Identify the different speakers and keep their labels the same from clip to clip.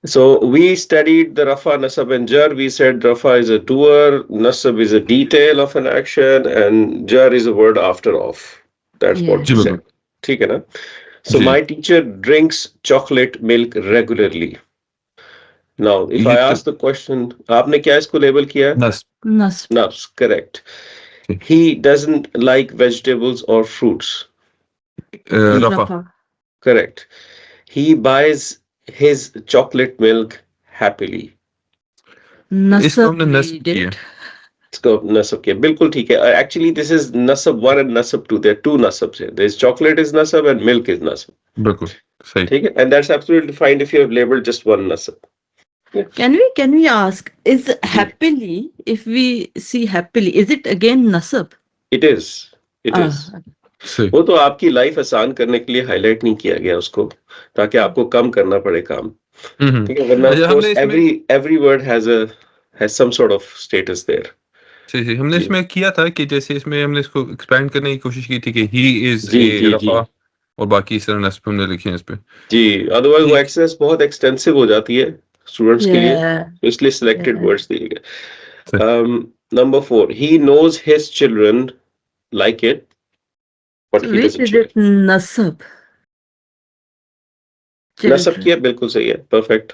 Speaker 1: So we studied the Rafa, Nasab, and Jar. We said Rafa is a doer, Nasab is a detail of an action, and Jar is a word after of. That's what
Speaker 2: Yeah.
Speaker 1: we
Speaker 3: जी बिल्कुल.
Speaker 1: said. ठीक है ना? So
Speaker 3: ji.
Speaker 1: my teacher drinks chocolate milk regularly. Now, if I
Speaker 3: ये
Speaker 1: ask the question, आपने क्या इसको label किया?
Speaker 3: नस.
Speaker 2: Nasb.
Speaker 1: Nuts, correct.
Speaker 3: Okay.
Speaker 1: He doesn't like vegetables or fruits.
Speaker 3: रफा.
Speaker 2: Rafa.
Speaker 1: Correct. He buys his chocolate milk happily.
Speaker 3: इसको
Speaker 2: Nasab
Speaker 3: हमने
Speaker 2: we
Speaker 3: नस्ब
Speaker 2: did.
Speaker 3: किया.
Speaker 1: इसको nasab किया बिल्कुल ठीक है. Actually, this is nasab one and nasab two. There are two nasabs here. There's chocolate is nasab and milk is nasab.
Speaker 3: बिल्कुल सही.
Speaker 1: ठीक है? And that's absolutely fine if you have labeled just one nasab. Yeah.
Speaker 2: Can we ask, is
Speaker 1: ji.
Speaker 2: happily, if we see happily, is it again nasab?
Speaker 1: It is. It is.
Speaker 2: Ah,
Speaker 3: सही.
Speaker 1: वो तो आपकी life आसान करने के लिए highlight नहीं किया गया उसको ताकि आपको कम करना पड़े काम. ठीक है वरना ऑफ
Speaker 3: अच्छा हमने
Speaker 1: कोर्स
Speaker 3: इसमें
Speaker 1: every word has some sort of status there.
Speaker 3: सही सही हमने
Speaker 1: जी
Speaker 3: इसमें किया था कि जैसे इसमें हमने इसको एक्सपैंड करने की कोशिश की थी कि ही इज
Speaker 1: जी
Speaker 3: ए
Speaker 1: जी जी
Speaker 3: रफा और बाकी इस तरह नस्ब हमने लिखे हैं इस पे.
Speaker 1: जी अदरवाइज वो
Speaker 3: ठीक.
Speaker 1: एक्सेस बहुत एक्सटेंसिव हो जाती है स्टूडेंट्स के लिए
Speaker 2: yeah,
Speaker 1: तो इसलिए सिलेक्टेड
Speaker 2: yeah.
Speaker 1: वर्ड्स दिए
Speaker 3: सही.
Speaker 1: गए. Number 4 he knows his children like it but
Speaker 2: So
Speaker 1: he
Speaker 2: we
Speaker 1: doesn't
Speaker 2: did
Speaker 1: share
Speaker 2: it nasab,
Speaker 1: नसब
Speaker 2: children.
Speaker 1: किया बिल्कुल सही है परफेक्ट.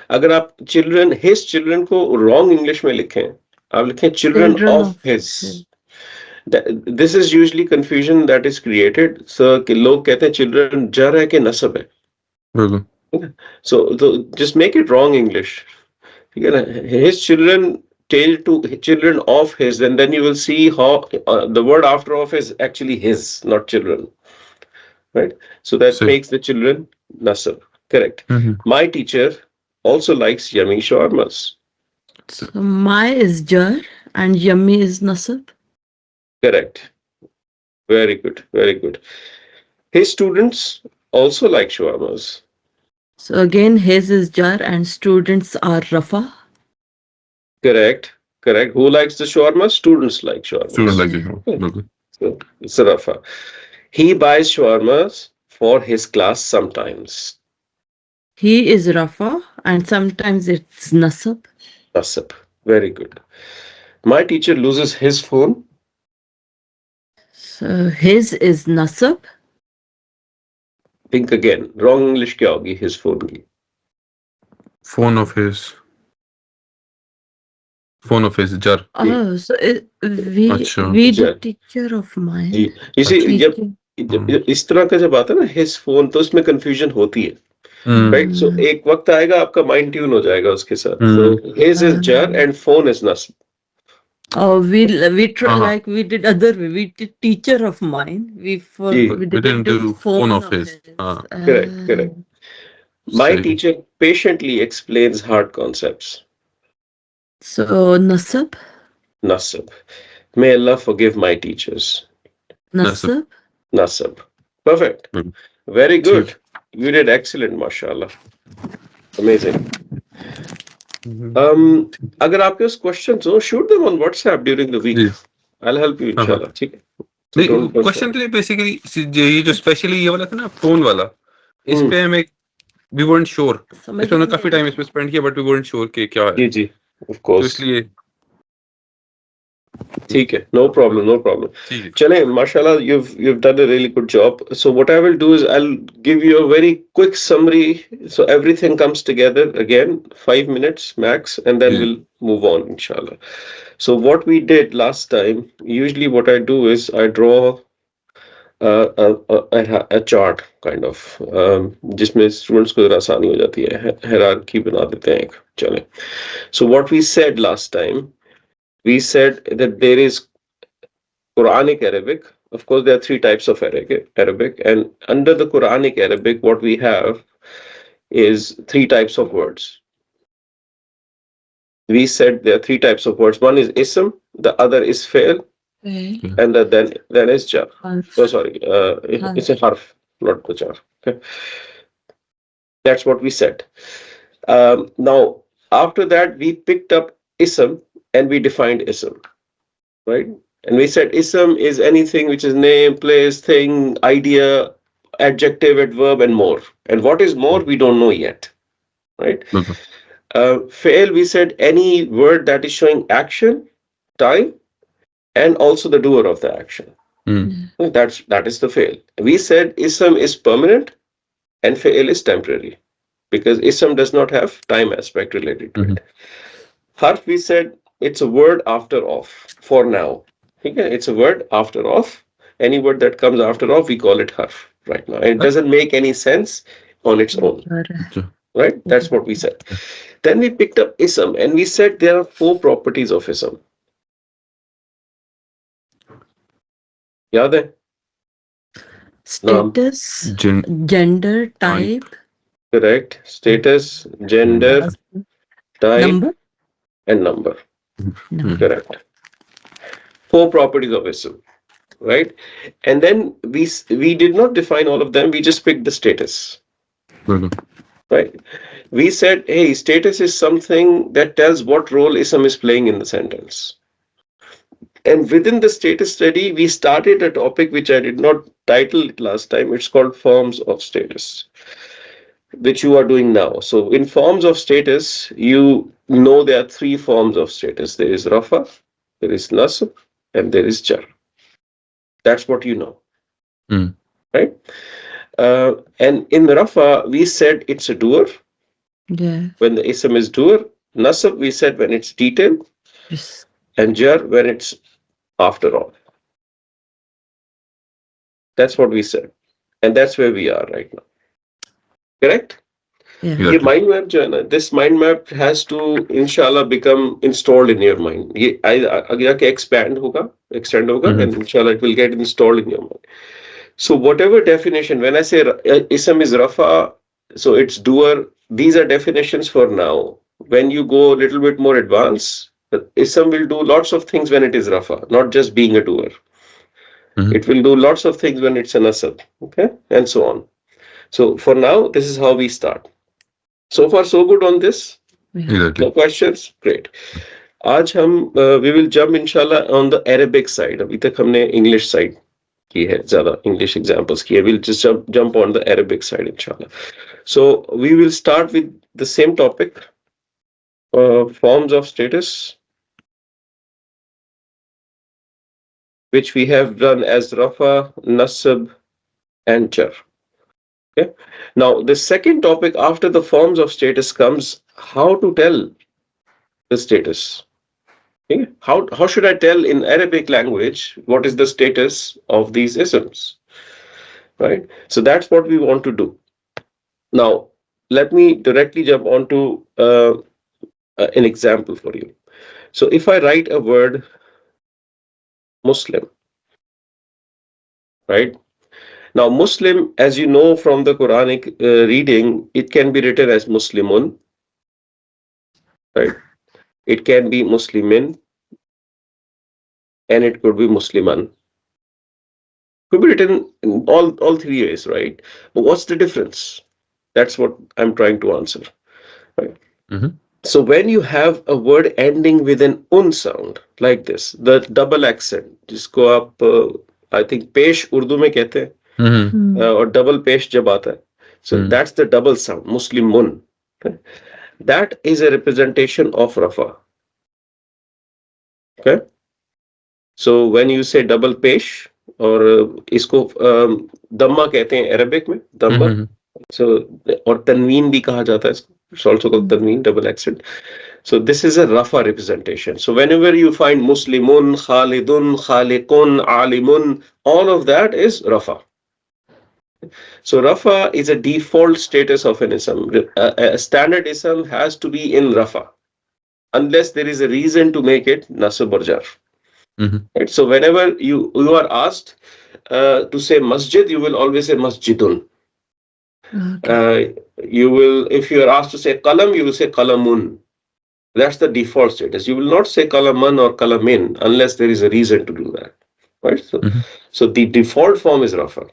Speaker 1: अगर आप चिल्ड्रन हिज चिल्ड्रन को रॉन्ग इंग्लिश में लिखें आप लिखें children
Speaker 2: Children
Speaker 1: of
Speaker 2: of
Speaker 1: his.
Speaker 2: his.
Speaker 1: This is usually confusion that is created sir कि लोग कहते हैं चिल्ड्रन जर है कि नसब है.
Speaker 3: बिल्कुल.
Speaker 1: So just make it wrong English. ठीक है ना? His children tell to children of his, and then you will see how the word after of is actually his, not children, right? So that
Speaker 3: सही.
Speaker 1: makes the children nasab. Correct.
Speaker 3: Hmm.
Speaker 1: My teacher also likes yummy shawarmas.
Speaker 2: So my is jar and yummy is nasab.
Speaker 1: Correct. Very good. Very good. His students also like shawarmas.
Speaker 2: So again, his is jar and students are rafa.
Speaker 1: Correct. Correct. Who likes the shawarmas? Students like
Speaker 3: student
Speaker 1: shawarmas.
Speaker 3: Like
Speaker 2: Yeah.
Speaker 3: This. बिल्कुल.
Speaker 1: So it's Rafa. He buys shawarmas for his class sometimes.
Speaker 2: He is rafa and sometimes it's nasab.
Speaker 1: Nasab. Very good. My teacher loses his phone.
Speaker 2: So his is nasab.
Speaker 1: Think again. Wrong English क्या होगी his phone की?
Speaker 3: Phone of his जर.
Speaker 2: Oh, so
Speaker 3: अच्छा.
Speaker 2: we
Speaker 1: जी.
Speaker 2: did teacher of mine.
Speaker 1: जी. You see,
Speaker 3: अच्छा.
Speaker 1: जब
Speaker 2: Teacher.
Speaker 1: जब इस तरह का जब आता है ना his phone तो इसमें confusion होती है. Right? So एक वक्त आएगा आपका mind tune हो जाएगा उसके साथ. So his is jar and phone is nasb.
Speaker 2: Oh, we try,
Speaker 3: हाँ.
Speaker 2: like we did other way. We did teacher of mine.
Speaker 1: Ji.
Speaker 2: We
Speaker 3: We
Speaker 2: didn't
Speaker 3: didn't
Speaker 2: do
Speaker 3: do phone
Speaker 2: phone
Speaker 3: of
Speaker 2: of
Speaker 3: his.
Speaker 2: his.
Speaker 3: हाँ.
Speaker 1: Correct. Correct. My
Speaker 3: सही.
Speaker 1: teacher patiently explains hard concepts.
Speaker 2: So nasab,
Speaker 1: Nasab. May Allah forgive my teachers.
Speaker 3: नस्ब.
Speaker 2: nasab.
Speaker 1: Nasab. Perfect.
Speaker 3: बिल्कुल.
Speaker 1: Very good.
Speaker 3: ठीक.
Speaker 1: You did excellent, mashallah. Amazing. अगर आपके पास questions हो, shoot them on WhatsApp during the week.
Speaker 3: Ji.
Speaker 1: I'll help you,
Speaker 3: हाँ हाँ.
Speaker 1: inshallah. ठीक है? So
Speaker 3: नहीं
Speaker 1: don't
Speaker 3: क्वेश्चन तो नहीं बेसिकली ये जो स्पेशली ये वाला था ना फोन वाला इस पे हम एक वी weren't श्योर
Speaker 2: समझ
Speaker 3: इसमें हमने
Speaker 2: नहीं
Speaker 3: काफी
Speaker 2: आया
Speaker 3: टाइम
Speaker 2: था।
Speaker 3: इसमें स्पेंड किया बट वी weren't श्योर कि क्या है
Speaker 1: जी जी of
Speaker 3: तो
Speaker 1: course.
Speaker 3: इसलिए
Speaker 1: ठीक है, no problem, no problem.
Speaker 3: ठीक है.
Speaker 1: चलें, mashallah, you've done a really good job. So what I will do is I'll give you a very quick summary, so everything comes together again, 5 minutes max, and then
Speaker 3: ji.
Speaker 1: we'll move on, inshallah. So what we did last time, usually what I do is I draw a chart kind of, जिसमें students को जरा आसानी हो जाती है, hierarchy बना देते हैं एक. चलें. So what we said last time, we said that there is Quranic Arabic. Of course, there are three types of Arabic, and under the Quranic Arabic, what we have is three types of words. We said there are three types of words. One is ism, the other is fail,
Speaker 2: Okay.
Speaker 1: and then is jar.
Speaker 2: Harf.
Speaker 1: Oh, sorry, it's a harf, not the jar. Okay, that's what we said. Now, after that, we picked up ism and we defined ism, right? And we said ism is anything which is name, place, thing, idea, adjective, adverb, and more. And what is more, we don't know yet, right?
Speaker 3: बिल्कुल.
Speaker 1: Fail, we said any word that is showing action, time, and also the doer of the action. That is the fail. We said ism is permanent and fail is temporary because ism does not have time aspect related to it. Harf, we said it's a word after off for now. Okay? It's a word after off. Any word that comes after off, we call it harf right now. And it doesn't make any sense on its own.
Speaker 3: अच्छा.
Speaker 1: Right? That's what we said. Then we picked up ism and we said there are 4 properties of ism. Yaad hai? Naam.
Speaker 2: Status,
Speaker 3: Gen-
Speaker 2: gender,
Speaker 3: Type.
Speaker 2: type,
Speaker 1: Correct. Status, gender, type,
Speaker 2: number.
Speaker 1: and number.
Speaker 3: Hmm.
Speaker 1: Correct. 4 properties of ism. Right? And then we did not define all of them. We just picked the status.
Speaker 3: बिल्कुल.
Speaker 1: Right? We said, hey, status is something that tells what role ism is playing in the sentence. And within the status study, we started a topic which I did not title it last time. It's called forms of status, which you are doing now. So in forms of status, you know there are 3 forms of status. There is rafa, there is nasb, and there is jar. That's what you know,
Speaker 3: Hmm.
Speaker 1: right? And in rafa, we said it's a doer.
Speaker 2: Yeah.
Speaker 1: When the ism is doer, nasab we said when it's detail,
Speaker 2: Yes.
Speaker 1: and jar when it's after all. That's what we said, and that's where we are right now. Correct?
Speaker 2: Yeah.
Speaker 1: ये
Speaker 3: Exactly.
Speaker 1: mind map जो है ना, this mind map has to inshallah become installed in your mind. ये आगे जाके extend होगा, and inshallah it will get installed in your mind. So whatever definition, when I say ism is rafa, so it's doer. These are definitions for now. When you go a little bit more advanced, ism will do lots of things when it is rafa, not just being a doer. It will do lots of things when it's an asad, okay, and so on. So for now, this is how we start. So far, so good on this.
Speaker 2: Yeah.
Speaker 3: Exactly.
Speaker 1: No questions? Great. आज हम we will jump inshallah on the Arabic side. अभी तक हमने English side की है, ज़्यादा English examples की है. We'll just jump on the Arabic side inshallah. So we will start with the same topic, forms of status, which we have done as Rafa, Nasab, and Jar. Okay. Now the second topic after the forms of status comes how to tell the status. Okay. How should I tell in Arabic language what is the status of these isms? Right. So that's what we want to do. Now, let me directly jump onto an example for you. So if I write a word Muslim, right? Now, Muslim, as you know from the Quranic reading, it can be written as Muslimun, right? It can be Muslimin, and it could be Musliman. Could be written in all 3 ways, right? But what's the difference? That's what I'm trying to answer. Right? So when you have a word ending with an un sound like this, the double accent, जिसको आप I think पेश उर्दू में कहते हैं और double पेश जब आता है, so that's the double sound, Muslimun. Okay? That is a representation of Rafa. Okay. So when you say double पेश और इसको दम्मा कहते हैं अरबिक में दम्मा. So और तनवीन भी कहा जाता है इसको. It's also called tanween, double accent. So this is a Rafa representation. So whenever you find Muslimun, Khalidun, Khaliqun, Alimun, all of that is Rafa. So Rafa is a default status of an ism. A standard ism has to be in Rafa, unless there is a reason to make it Nasab or Jar. Right? So whenever you are asked to say Masjid, you will always say Masjidun.
Speaker 2: Okay.
Speaker 1: You will, if you are asked to say Qalam, you will say Qalamun. That's the default status. You will not say Qalaman or Qalamin unless there is a reason to do that. Right? So the default form is Rafa.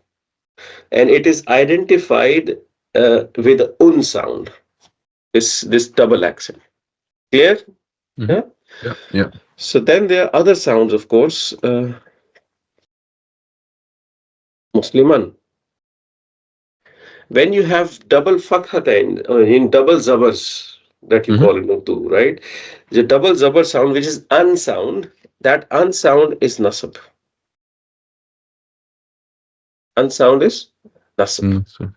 Speaker 1: And it is identified with the un sound, this double accent. Clear? Yeah?
Speaker 3: Yeah.
Speaker 1: So then there are other sounds, of course. Musliman. When you have double fathatain in double zabars that you
Speaker 3: Mm-hmm.
Speaker 1: call in Urdu, right? The double zabar sound, which is unsound, that unsound is nasab. Unsound is nasab.
Speaker 3: Mm, so,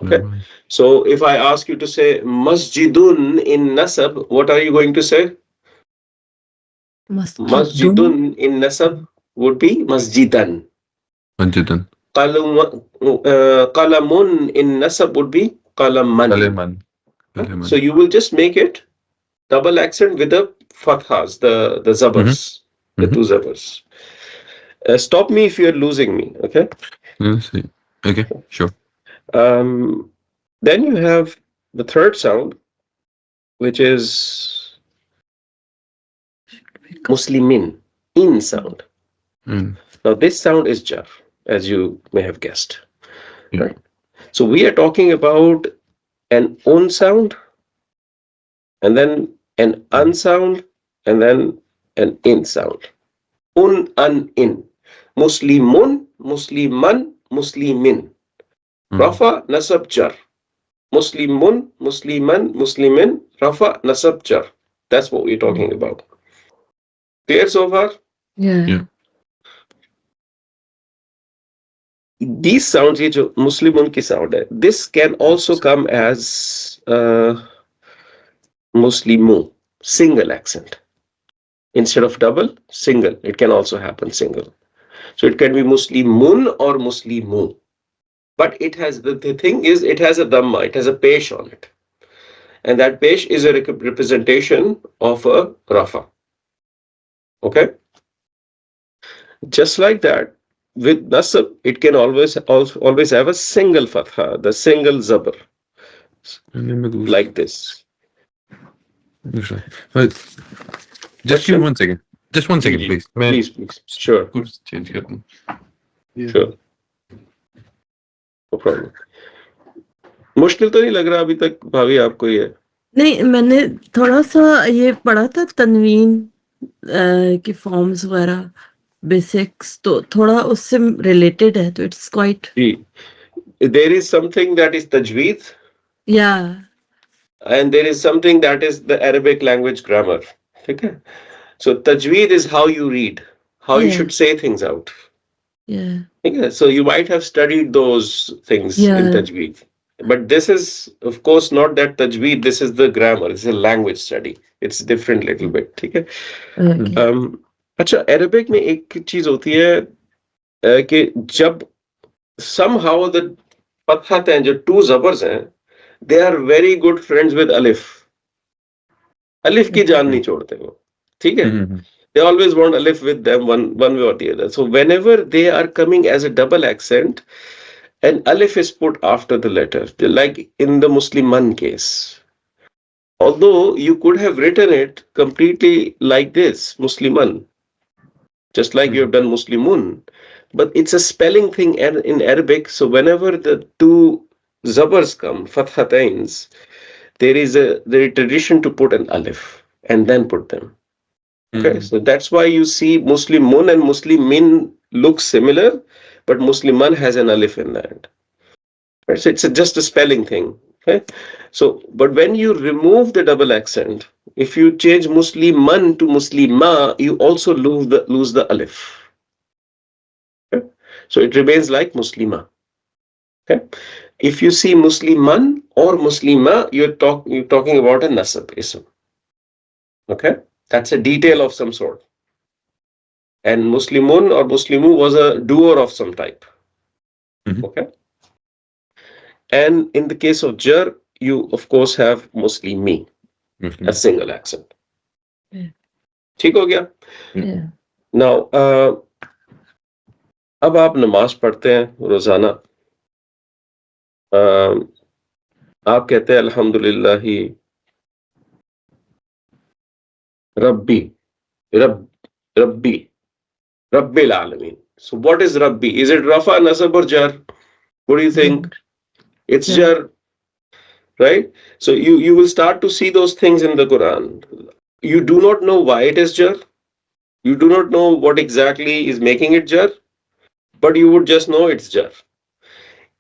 Speaker 1: Okay.
Speaker 3: Muslim.
Speaker 1: So if I ask you to say masjidun in nasab, what are you going to say?
Speaker 2: Masjidun.
Speaker 1: Masjidun in nasab would be masjidan.
Speaker 3: Majidan.
Speaker 1: Qalamun in nasab would be qalaman.
Speaker 3: Kaleman.
Speaker 1: So
Speaker 3: Kaleman.
Speaker 1: you will just make it double accent with the fathas, the
Speaker 3: Mm-hmm.
Speaker 1: zabars, the
Speaker 3: Mm-hmm.
Speaker 1: two zabars. Stop me if you're losing me, okay?
Speaker 3: Let's see. Okay, sure.
Speaker 1: Um, then you have the third sound, which is Muslimin, in sound.
Speaker 3: Mm,
Speaker 1: Now, this sound is jar, as you may have guessed,
Speaker 3: yeah.
Speaker 1: right? So we are talking about an un sound, and then an
Speaker 3: Mm,
Speaker 1: unsound, and then an in sound. Un, in. Muslimun, musliman, muslimin.
Speaker 3: mm,
Speaker 1: Rafa, nasab, jar. Muslimun, musliman, muslimin. Rafa, nasab, jar. That's what we're talking about. Clear so far?
Speaker 2: Yeah.
Speaker 3: yeah.
Speaker 1: These sounds, ये जो मुस्लिम की sound है, this can also come as Muslimu, single accent. Instead of double, single. It can also happen single. So it can be Muslimun or Muslimu. But it has, the thing is, it has a dhamma, it has a pesh on it. And that pesh is a representation of a rafa. Okay? Just like that, with nasab, it can always have a single fatha, the single zabar,
Speaker 3: And then we
Speaker 1: like this.
Speaker 3: दूसरा. But just give me
Speaker 1: Question?
Speaker 3: 1 second. Just one
Speaker 1: जी
Speaker 3: second,
Speaker 1: जी
Speaker 3: please. मैं
Speaker 1: please please sure
Speaker 3: कुछ change कर दूं. Yeah.
Speaker 1: Sure no problem मुश्किल तो नहीं लग रहा अभी तक भाभी आपको ये
Speaker 2: नहीं, मैंने थोड़ा सा ये पढ़ा था तनवीन की फॉर्म्स वगैरह बेसिक्स, तो थोड़ा उससे रिलेटेड है, तो इट्स क्वाइट
Speaker 1: जी there is something that is तजवीद
Speaker 2: या
Speaker 1: and there is something that is the Arabic language grammar. Okay? So tajweed is how you read, how you
Speaker 2: या
Speaker 1: should say things out.
Speaker 2: या
Speaker 1: Okay? So you might have studied those things
Speaker 2: या
Speaker 1: in tajweed. But this is, of course, not that tajweed, this is the grammar, it's a language study. It's different little bit. Okay?
Speaker 2: Okay
Speaker 1: अच्छा Arabic में एक चीज होती है कि जब somehow the फतहत हैं जो टू जबर्स हैं they are very good friends with alif. अलिफ की जान नहीं छोड़ते वो ठीक है
Speaker 3: Mm-hmm.
Speaker 1: they always want alif with them one way or the other so whenever they are coming as a double accent an alif is put after the letter like in the musliman case although you could have written it completely like this musliman just like you have done muslimun but it's a spelling thing in arabic so whenever the two zabars come fathatains there is a tradition to put an alif and then put them. Okay, so that's why you see Muslimun and Muslimin look similar, but Musliman has an alif in that. Right? So it's just a spelling thing. Okay, so but when you remove the double accent, if you change Musliman to Muslima, you also lose the alif. Okay? So it remains like Muslima. Okay, if you see Musliman or Muslima, you're talking about a nasab ism. Okay, that's a detail of some sort. And Muslimun or Muslimu was a doer of some type.
Speaker 3: Mhm.
Speaker 1: Okay. And in the case of Jar, you of course have Muslimi, a
Speaker 3: Muslim.
Speaker 1: single accent.
Speaker 2: Yeah.
Speaker 1: ठीक हो गया?
Speaker 2: या
Speaker 1: Now, अब आप नमाज पढ़ते हैं रोजाना आप कहते हैं अल्हम्दुलिल्लाहि रब्बी रब रब्बी रब्बिल आलमीन. So what is Rabbi? Is it Rafa, Nasab or Jar? What do you think? It's
Speaker 2: Jar.
Speaker 1: Jar, right? So you will start to see those things in the Quran. You do not know why it is jar. You do not know what exactly is making it jar, but you would just know it's jar.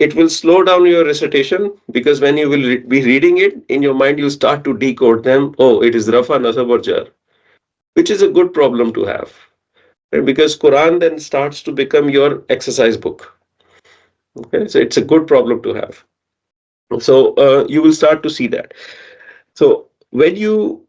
Speaker 1: it will slow down your recitation, because when you will be reading it in your mind, you start to decode them. Oh, it is Rafa, Nasab or Jar, which is a good problem to have. Right? Because Quran then starts to become your exercise book. Okay, so it's a good problem to have. So you will start to see that. So when you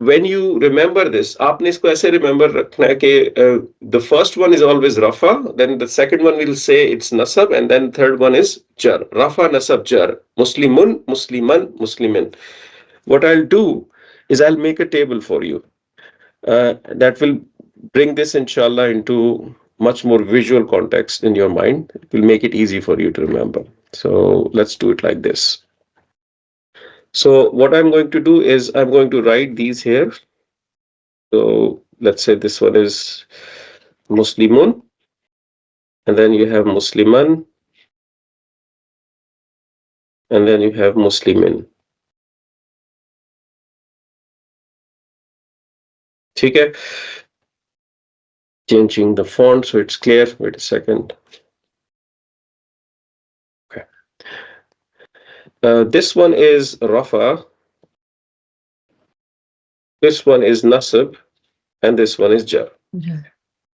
Speaker 1: remember this, आपने इसको ऐसे remember रखना है कि the first one is always Rafa, then the second one will say it's Nasab, and then third one is Jar. Rafa, Nasab, Jar. Muslimun, Musliman, Muslimin. What I'll do is I'll make a table for you that will bring this inshallah into much more visual context in your mind. It will make it easy for you to remember. So let's do it like this. So what I'm going to do is I'm going to write these here. So let's say this one is Muslimun, and then you have Musliman, and then you have Muslimin. Okay. Changing the font so it's clear. Wait a second. Okay. This one is Rafa, this one is Nasab, and this one is Jar.
Speaker 2: Yeah.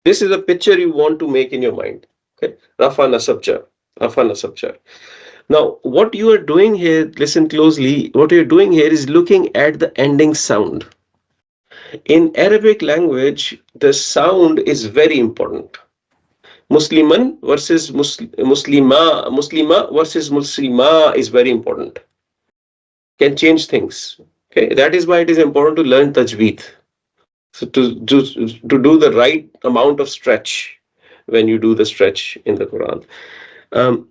Speaker 1: This is a picture you want to make in your mind. Okay. Rafa, Nasab, Jar. Rafa, Nasab, Jar. Now, what you are doing here, listen closely, what you're doing here is looking at the ending sound. In Arabic language, the sound is very important. Musliman versus Muslima versus Muslima is very important. Can change things. Okay, that is why it is important to learn tajweed. So to do the right amount of stretch when you do the stretch in the Quran.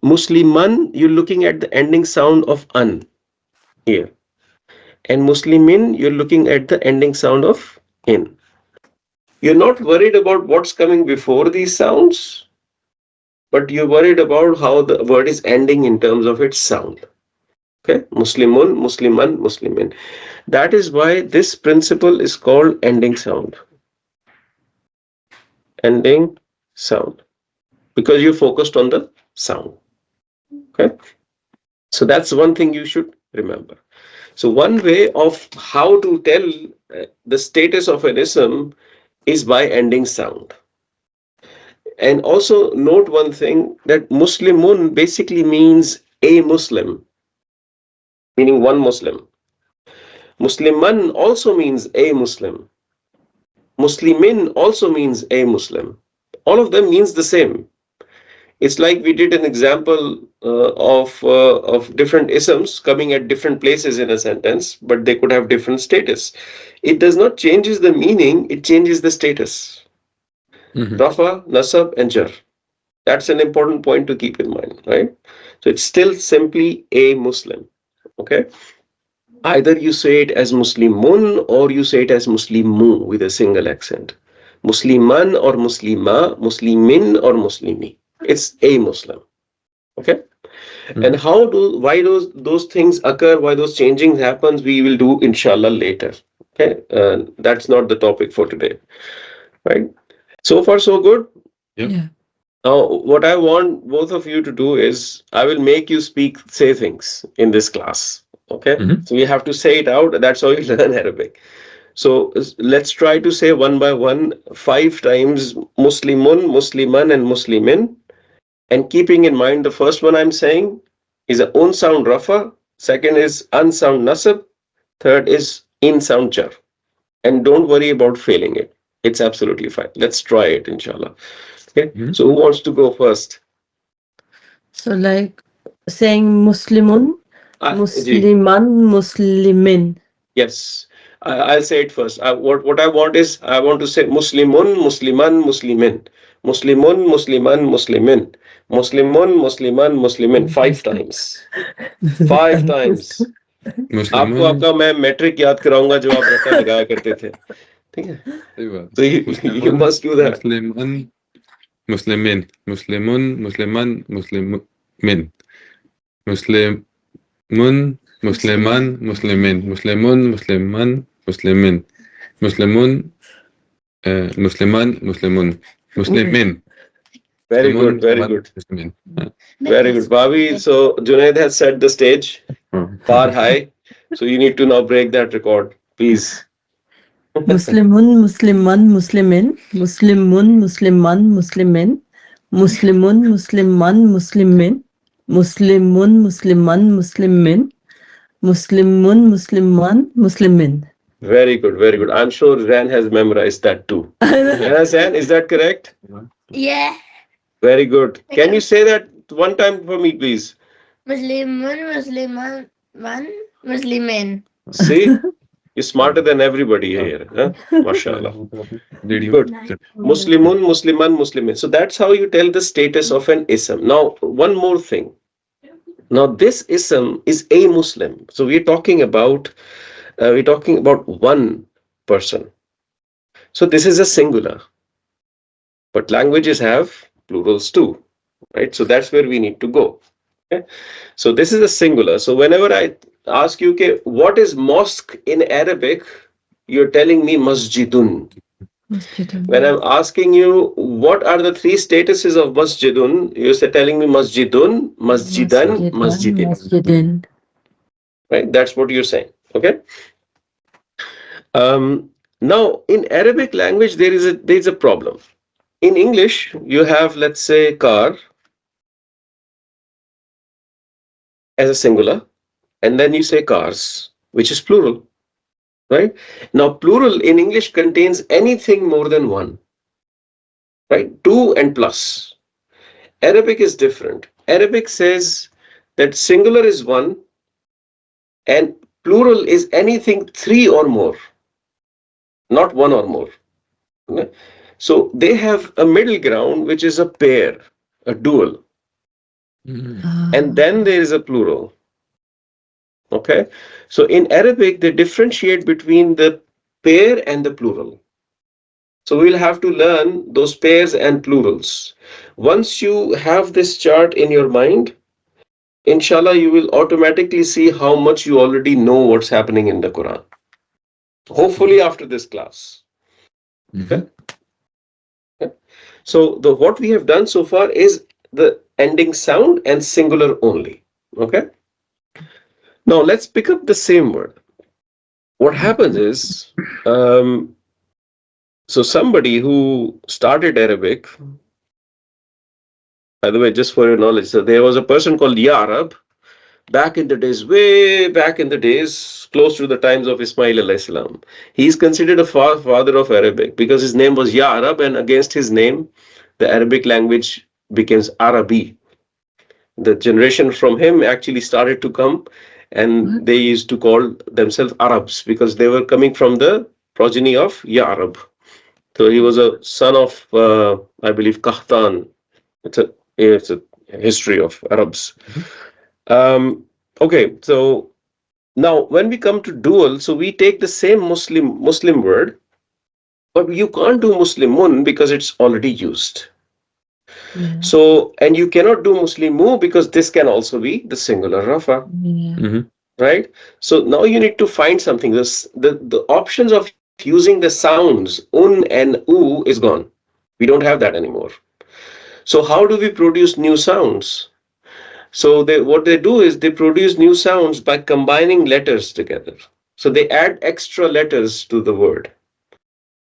Speaker 1: Musliman, you're looking at the ending sound of an here. And Muslimin, you're looking at the ending sound of in. You're not worried about what's coming before these sounds, but you're worried about how the word is ending in terms of its sound. Okay, Muslimun, Musliman, Muslimin. That is why this principle is called ending sound. Ending sound. Because you focused on the sound. Okay, so that's one thing you should remember. So one way of how to tell the status of an ism is by ending sound. And also note one thing, that Muslimun basically means a Muslim, meaning one Muslim. Musliman also means a Muslim. Muslimin also means a Muslim. All of them means the same. It's like we did an example of different isms coming at different places in a sentence, but they could have different status. It does not changes the meaning, it changes the status. Rafa, Nasab, and Jar. That's an important point to keep in mind, right? So it's still simply a Muslim. Okay. Either you say it as Muslimun or you say it as Muslimu with a single accent. Musliman or Muslima, Muslimin or Muslimi. It's a Muslim. Okay. And why those things occur, why those changings happens, we will do inshallah later. Okay. That's not the topic for today. Right. So far, so good.
Speaker 2: Yeah.
Speaker 1: Now, what I want both of you to do is I will make you say things in this class. Okay. So you have to say it out. That's how you learn Arabic. So let's try to say one by one 5 times Muslimun, Musliman, and Muslimin. And keeping in mind the first one I'm saying is a un sound Rafa, second is un sound Nasab, third is in sound Jar. And don't worry about failing it. It's absolutely fine. Let's try it, inshallah. Okay. So who wants to go first?
Speaker 2: So like saying Muslimun, Musliman, Muslimin.
Speaker 1: Yes. I'll say it first. What I want is I want to say Muslimun, Musliman, Muslimin. Muslimun, Musliman, Muslimin. Muslimun, Musliman, Muslimin. 5 times. 5 times. आपको आपका मैं matric याद कराऊंगा जो आप रट्टा लगाया करते थे. ठीक है? So you must do that.
Speaker 3: Musliman, Muslimin, Muslimun, Musliman, Muslimin, Muslimun, Musliman, Muslimin, Muslimun, Musliman, Muslimin, Muslimun, Musliman, Muslimun, Muslimin.
Speaker 1: Very good,
Speaker 3: Muslimun,
Speaker 1: very
Speaker 3: Amal,
Speaker 1: good,
Speaker 3: Muslimin.
Speaker 1: very good. Bobby, so Junaid has set the stage far high. So you need to now break that record, please.
Speaker 2: Muslimun, Musliman, Muslimin, Muslimun, Musliman, Muslimin, Muslimun, Musliman, Muslimin, Muslimun, Musliman, Muslimin, Muslimun, Musliman, Muslimin.
Speaker 1: Very good, very good. I'm sure Ran has memorized that too. Ran, is that correct?
Speaker 4: Yeah.
Speaker 1: Very good. Can you say that one time for me, please?
Speaker 4: Muslimun, Musliman, one, Muslimin.
Speaker 1: See, you're smarter than everybody here. Huh? MashaAllah. Good. Muslimun, Musliman, Muslimin. So that's how you tell the status of an ism. Now, one more thing. Now, this ism is a Muslim. So we're talking about one person. So this is a singular, but languages have plurals too, right? So that's where we need to go. Okay? So this is a singular. So whenever I ask you, okay, what is mosque in Arabic? You're telling me masjidun. When I'm asking you what are the three statuses of masjidun, you're telling me masjidun, masjidan, masjidin.
Speaker 2: Masjidin.
Speaker 1: Right? That's what you're saying. Okay. Um, Now in Arabic language there is a problem. In English you have, let's say, car as a singular, and then you say cars, which is plural. Right? Now plural in English contains anything more than one. Right? Two and plus. Arabic is different. Arabic says that singular is one and plural is anything three or more, not one or more. Okay? So they have a middle ground, which is a pair, a dual, and then there is a plural. Okay, so in Arabic they differentiate between the pair and the plural. So we'll have to learn those pairs and plurals. Once you have this chart in your mind, inshallah, you will automatically see how much you already know what's happening in the Quran. Hopefully, after this class. Okay? Okay. So, what we have done so far is the ending sound and singular only. Okay. Now, let's pick up the same word. What happens is, um, so somebody who started Arabic, by the way, just for your knowledge, so there was a person called Yarab back in the days, way back in the days, close to the times of Ismail alayhi salam. He is considered a father of Arabic because his name was Ya Arab, and against his name, the Arabic language becomes Arabi. The generation from him actually started to come, and they used to call themselves Arabs because they were coming from the progeny of Ya Arab. So he was a son of, I believe, Kahtan. It's a history of Arabs. Okay, so now when we come to dual, so we take the same Muslim word, but you can't do Muslimun because it's already used.
Speaker 2: Yeah.
Speaker 1: So, and you cannot do Muslimu because this can also be the singular Rafa,
Speaker 2: Yeah.
Speaker 1: right? So now you need to find something. The options of using the sounds un and u is gone. We don't have that anymore. So how do we produce new sounds? So what they do is they produce new sounds by combining letters together. So they add extra letters to the word.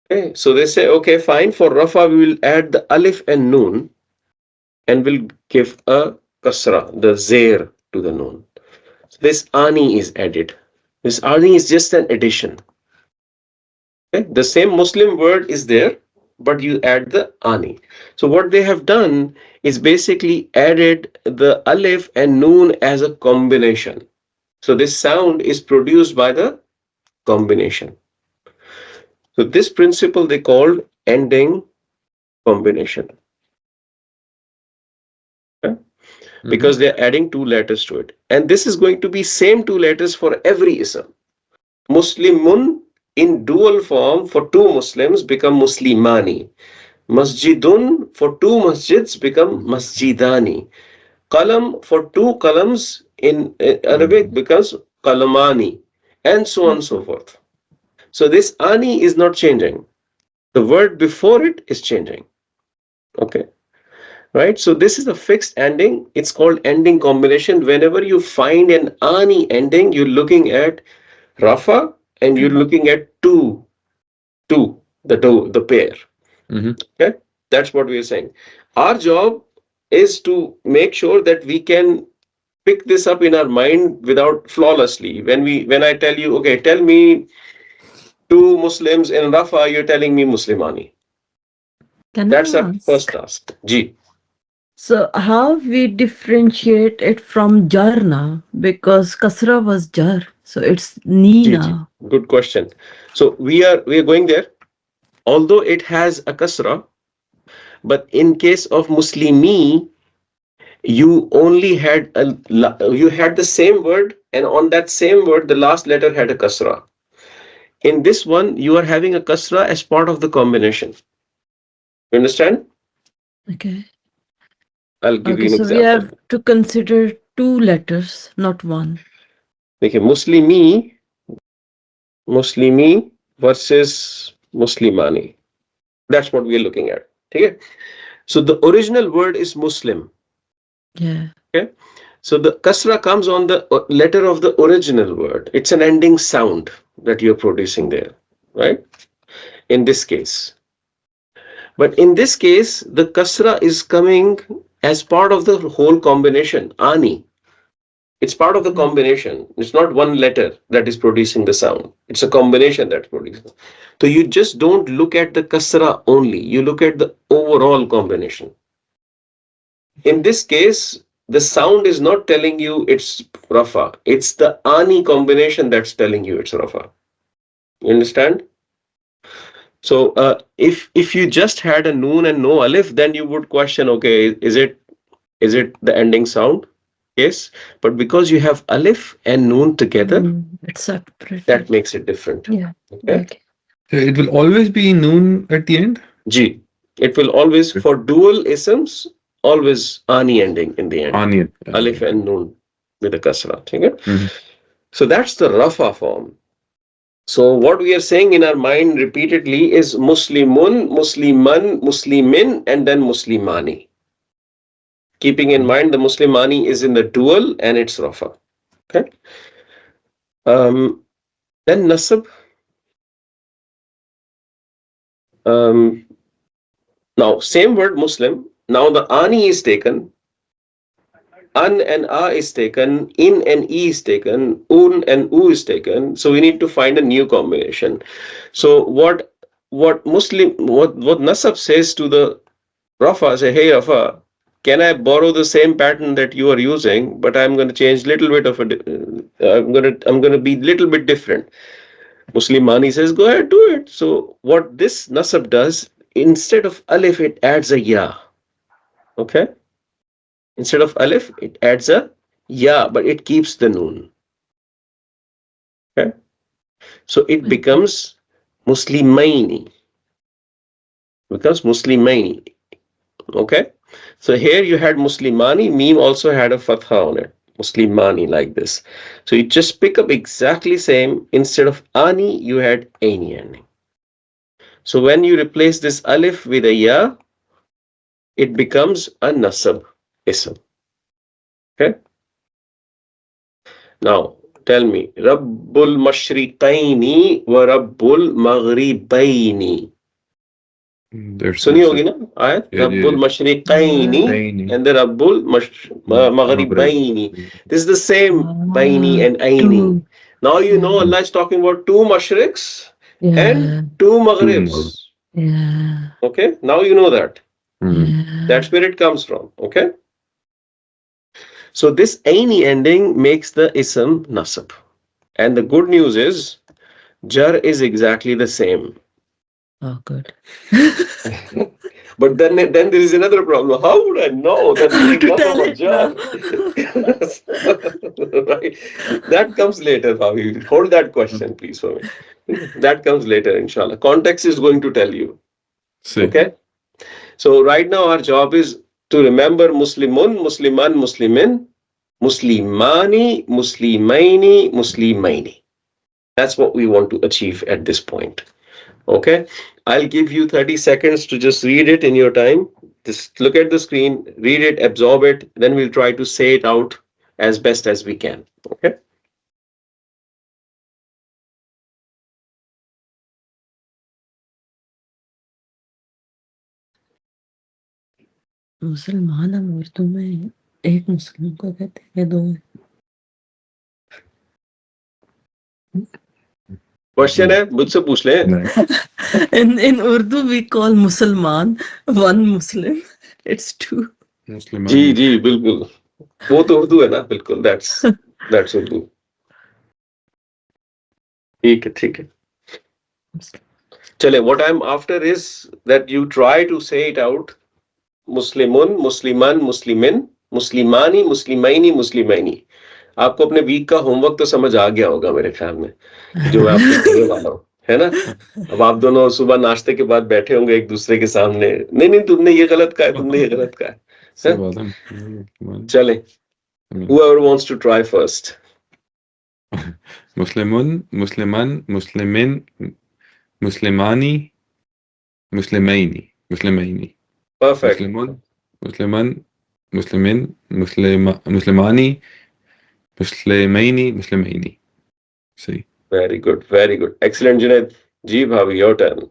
Speaker 1: Okay, so they say, okay, fine, for Rafa we will add the alif and noon and we'll give a kasra, the zair to the noon. So this ani is added. This ani is just an addition. Okay? The same Muslim word is there, but you add the ani. So what they have done is basically added the alif and noon as a combination. So this sound is produced by the combination. So this principle they called ending combination. Okay? Because they're adding two letters to it. And this is going to be same two letters for every ism. Muslimun in dual form for two Muslims become Muslimani. Masjidun for two masjids become Masjidani. Qalam for two qalams in Arabic becomes Qalamani, and so on and so forth. So this ani is not changing. The word before it is changing. Okay. right? So this is a fixed ending. It's called ending combination. Whenever you find an ani ending, you're looking at rafa and you're looking at the pair.
Speaker 3: Mm-hmm.
Speaker 1: Okay, that's what we are saying. Our job is to make sure that we can pick this up in our mind without flawlessly. When I tell you, okay, tell me two Muslims in Rafa, you're telling me Muslimani.
Speaker 2: Can
Speaker 1: That's
Speaker 2: I
Speaker 1: our first
Speaker 2: ask?
Speaker 1: task. G.
Speaker 2: So how we differentiate it from jar now? Because kasra was jar, so it's
Speaker 1: G. G.
Speaker 2: Nina.
Speaker 1: Good question. So we are going there. Although it has a kasra, but in case of Muslimi, you only had you had the same word, and on that same word, the last letter had a kasra. In this one, you are having a kasra as part of the combination. You understand?
Speaker 2: Okay.
Speaker 1: I'll give you
Speaker 2: Okay,
Speaker 1: an
Speaker 2: so we
Speaker 1: example.
Speaker 2: have to consider two letters, not one.
Speaker 1: Okay, Muslimi versus Muslimani. That's what we are looking at. Okay. So the original word is Muslim.
Speaker 2: Yeah.
Speaker 1: Okay. So the kasra comes on the letter of the original word. It's an ending sound that you're producing there, right? In this case. But in this case, the kasra is coming as part of the whole combination, ani. It's part of the combination. It's not one letter that is producing the sound. It's a combination that's producing. So you just don't look at the kasra only. You look at the overall combination. In this case, the sound is not telling you it's rafa. It's the ani combination that's telling you it's rafa. You understand? So if you just had a noon and no alif, then you would question, okay, is it the ending sound? Yes, but because you have alif and noon together,
Speaker 2: It's
Speaker 1: that
Speaker 2: separated.
Speaker 1: makes it different.
Speaker 2: Yeah.
Speaker 1: Okay.
Speaker 2: Okay.
Speaker 3: So it will always be noon at the end.
Speaker 1: G. It will always, for dual isms, always ani ending in the end.
Speaker 3: Onion.
Speaker 1: Alif and noon with a kasra. Okay?
Speaker 3: Mhm.
Speaker 1: So that's the rafa form. So what we are saying in our mind repeatedly is Muslimun, Musliman, Muslimin, and then Muslimani. Keeping in mind the Muslimani is in the dual and it's rafa. Okay. Then nasab. Um, Now same word Muslim. Now the ani is taken. An and a is taken, in and e is taken, un and u is taken. So we need to find a new combination. So what Nasab says to the Rafa, say, hey Rafa, can I borrow the same pattern that you are using, but I'm going to change little bit of I'm going to be little bit different. Muslim Mani says, go ahead, do it. So what this Nasab does, instead of alif, it adds a ya. Okay. Instead of alif, it adds a ya, but it keeps the noon. Okay. So it
Speaker 2: Okay.
Speaker 1: becomes Muslimaini. Becomes Muslimaini. Okay. So here you had Muslimani, meme also had a fatha on it. Muslimani like this. So you just pick up exactly same. Instead of ani, you had ani ending. So when you replace this alif with a ya, it becomes a nasab ism. Okay. Now tell me, Rabbul Mashriqaini wa Rabbul Maghribaini.
Speaker 3: There's
Speaker 1: सुनी
Speaker 3: also
Speaker 1: होगी ना आयत
Speaker 3: yeah,
Speaker 1: रब्बुल
Speaker 3: yeah,
Speaker 1: मशरिकैनी
Speaker 3: Baini.
Speaker 1: and the Rabbul
Speaker 3: Maghrib.
Speaker 1: Maghribaini. This is the same Baini
Speaker 2: Ah,
Speaker 1: and Aini.
Speaker 2: two.
Speaker 1: Now you
Speaker 2: Yeah.
Speaker 1: know Allah is talking about two Mashriks and
Speaker 2: Yeah.
Speaker 1: two
Speaker 3: Two
Speaker 1: Maghribs.
Speaker 3: more.
Speaker 2: Yeah.
Speaker 1: Okay, now you know that.
Speaker 3: Mm.
Speaker 2: Yeah.
Speaker 1: That's where it comes from. Okay, so this Aini ending makes the ism nasab. And the good news is Jar is exactly the same.
Speaker 2: Oh, good.
Speaker 1: But then there is another problem. How would I know that this
Speaker 2: How
Speaker 1: is
Speaker 2: to
Speaker 1: nasab
Speaker 2: tell
Speaker 1: or
Speaker 2: it
Speaker 1: jar?
Speaker 2: now?
Speaker 1: Right? That comes later, Bhavi. Hold that question, please, for me. That comes later, inshallah. Context is going to tell you.
Speaker 3: See.
Speaker 1: Okay? So right now our job is to remember Muslimun, Musliman, Muslimin, Muslimani, Muslimaini, Muslimaini. That's what we want to achieve at this point. Okay? I'll give you 30 seconds to just read it in your time. Just look at the screen, read it, absorb it, then we'll try to say it out as best as we can. Okay.
Speaker 2: मुसलमान हम उर्दू में एक मुस्लिम को कहते हैं, दो
Speaker 1: question है, मुझसे पूछ लें.
Speaker 2: in Urdu we call Musalman one Muslim. It's two.
Speaker 1: जी जी बिल्कुल, वो तो उर्दू है ना, बिल्कुल. That's उर्दू. ठीक है, ठीक है. चले, what I'm after is that you try to say it out. मुस्लिमुन, मुस्लिमान, Muslimeen, मुस्लिमानी, मुस्लिमाइनी, मुस्लिमाइनी. आपको अपने वीक का होमवर्क तो समझ आ गया होगा मेरे ख्याल में, जो मैं आपको देने वाला हूँ, है ना. अब आप दोनों सुबह नाश्ते के बाद बैठे होंगे एक दूसरे के सामने, नहीं नहीं तुमने ये गलत कहा है, तुमने ये गलत कहा है. चले, whoever wants to try first.
Speaker 3: मुस्लिमुन, मुस्लिमान, Muslimeen, मुस्लिमानी, मुस्लिमैनी, मुस्लिमैनी.
Speaker 1: Perfect.
Speaker 3: मुस्लिमुन, मुस्लिमान, Muslimeen, मुस्लिमानी, मुस्लिमैनी, मुस्लिमैनी. सही.
Speaker 1: Very good, very good. Excellent, Junaid. जी भाभी, your turn.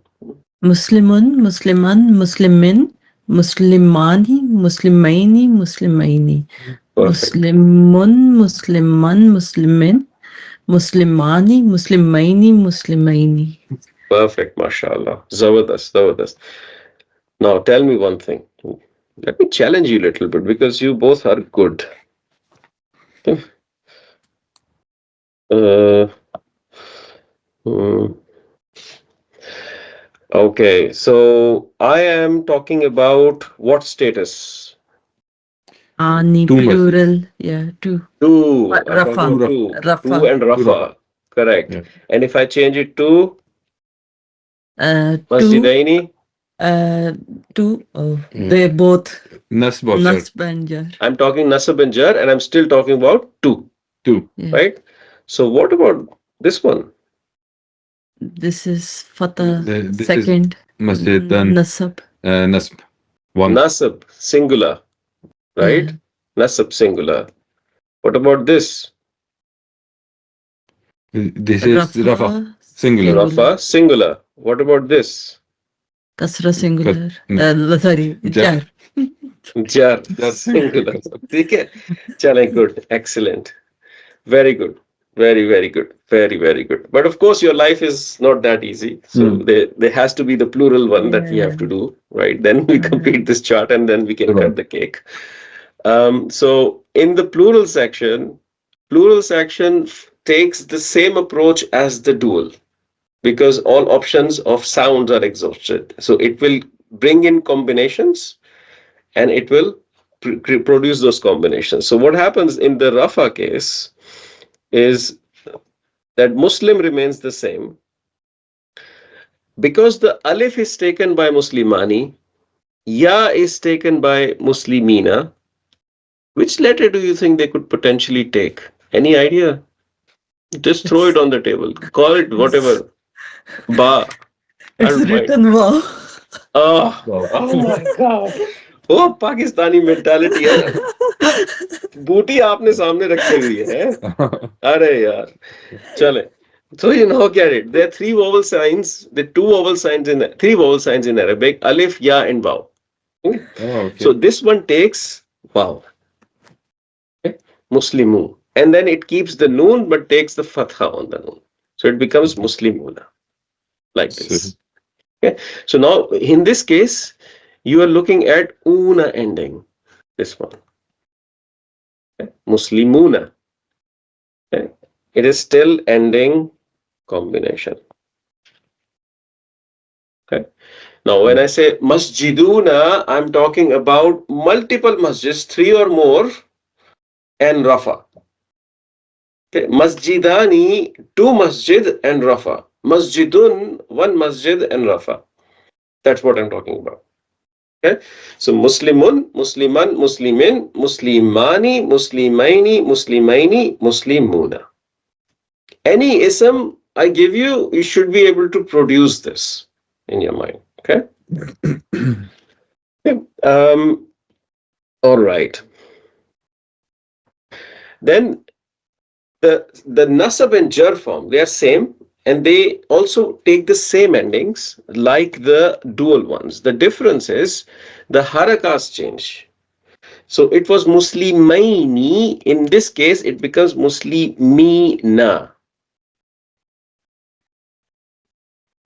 Speaker 2: Muslimun, Musliman, Muslimin, Muslimani, Muslimaini, Muslimaini.
Speaker 1: Perfect.
Speaker 2: Muslimun, Musliman, Muslimin, Muslimani, Muslimaini, Muslimaini.
Speaker 1: Perfect, mashallah. Zabardast, zabardast. Now tell me one thing. Let me challenge you a little bit because you both are good. Uh, hmm. Okay, so I am talking about what status?
Speaker 2: Ani,
Speaker 3: Two
Speaker 2: plural, yeah, two.
Speaker 1: Two. I'm
Speaker 2: Rafa.
Speaker 1: talking about two.
Speaker 2: Rafa.
Speaker 1: Two and Rafa. Correct.
Speaker 3: Yeah.
Speaker 1: And if I change it to
Speaker 2: Two,
Speaker 1: Masjidaini,
Speaker 2: two, oh,
Speaker 3: Yeah.
Speaker 2: they both
Speaker 3: Nasb or jar.
Speaker 2: Nasb and Jar.
Speaker 1: I'm talking Nasab and Jar, and I'm still talking about two,
Speaker 3: Two.
Speaker 2: Yeah.
Speaker 1: right? So what about this one?
Speaker 2: This is Fatah,
Speaker 3: This is
Speaker 2: second.
Speaker 3: Masjid and
Speaker 2: Nasab.
Speaker 3: Nasb. One.
Speaker 1: Nasab, singular, right?
Speaker 2: Yeah.
Speaker 1: Nasab, singular. What about this?
Speaker 3: This is Rafa. Singular.
Speaker 1: Rafa, singular. What about this?
Speaker 2: Kasra singular. Sorry,
Speaker 3: Jar.
Speaker 2: Jar.
Speaker 1: Jar, singular. ठीक है? चलें, good, excellent. Very good. Very, very good. Very, very good. But of course, your life is not that easy. So there has to be the plural one that we have to do, right? Then we complete this chart and then we can cut the cake. So in the plural section takes the same approach as the dual because all options of sounds are exhausted. So it will bring in combinations and it will produce those combinations. So what happens in the Rafa case is that Muslim remains the same. Because the alif is taken by Muslimani, ya is taken by Muslimina, which letter do you think they could potentially take? Any idea? Just throw it on the table. Call it whatever. Ba.
Speaker 2: It's written wow.
Speaker 1: Oh my God. वो Pakistani mentality है ना, बूटी आपने सामने रखी हुई है. अरे यार, चले. So you now get it. There are three vowel signs. There are three vowel signs in Arabic: alif, ya, and waw. Okay?
Speaker 3: Okay.
Speaker 1: So this one takes waw. Okay? Muslimu. And then it keeps the noon but takes the fatha on the noon. So it becomes Muslimuna. Like this. Okay? So now in this case, you are looking at una ending. This one. Okay? Muslimuna. Okay? It is still ending combination. Okay. Now, when I say masjiduna, I'm talking about multiple masjids, three or more, and Rafa. Okay. Masjidani, two masjid and Rafa. Masjidun, one masjid and Rafa. That's what I'm talking about. Okay. So Muslimun, Musliman, Muslimin, Muslimani, Muslimaini, Muslimaini, Muslimuna. Any ism I give you, you should be able to produce this in your mind. Okay. All right. Then the nasab and jar form, they are same, and they also take the same endings like the dual ones. The difference is the harakas change. So it was muslimaini. In this case, it becomes muslimina.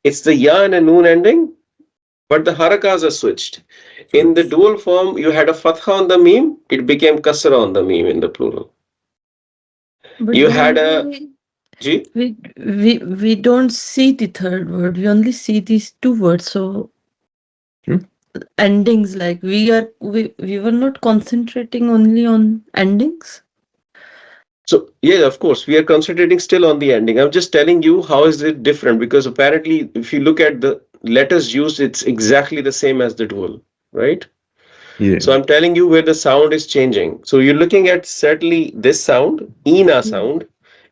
Speaker 1: It's the ya and a noon ending, but the harakas are switched. In the dual form, you had a fatha on the meme, it became kasra on the meme in the plural.
Speaker 2: But
Speaker 1: You
Speaker 2: then
Speaker 1: had a G.
Speaker 2: we don't see the third word. We only see these two words. So endings, like we were not concentrating only on endings.
Speaker 1: So yeah, of course, we are concentrating still on the ending. I'm just telling you how is it different, because apparently, if you look at the letters used, it's exactly the same as the dual, right?
Speaker 3: Yeah.
Speaker 1: So I'm telling you where the sound is changing. So you're looking at certainly this sound, ina sound,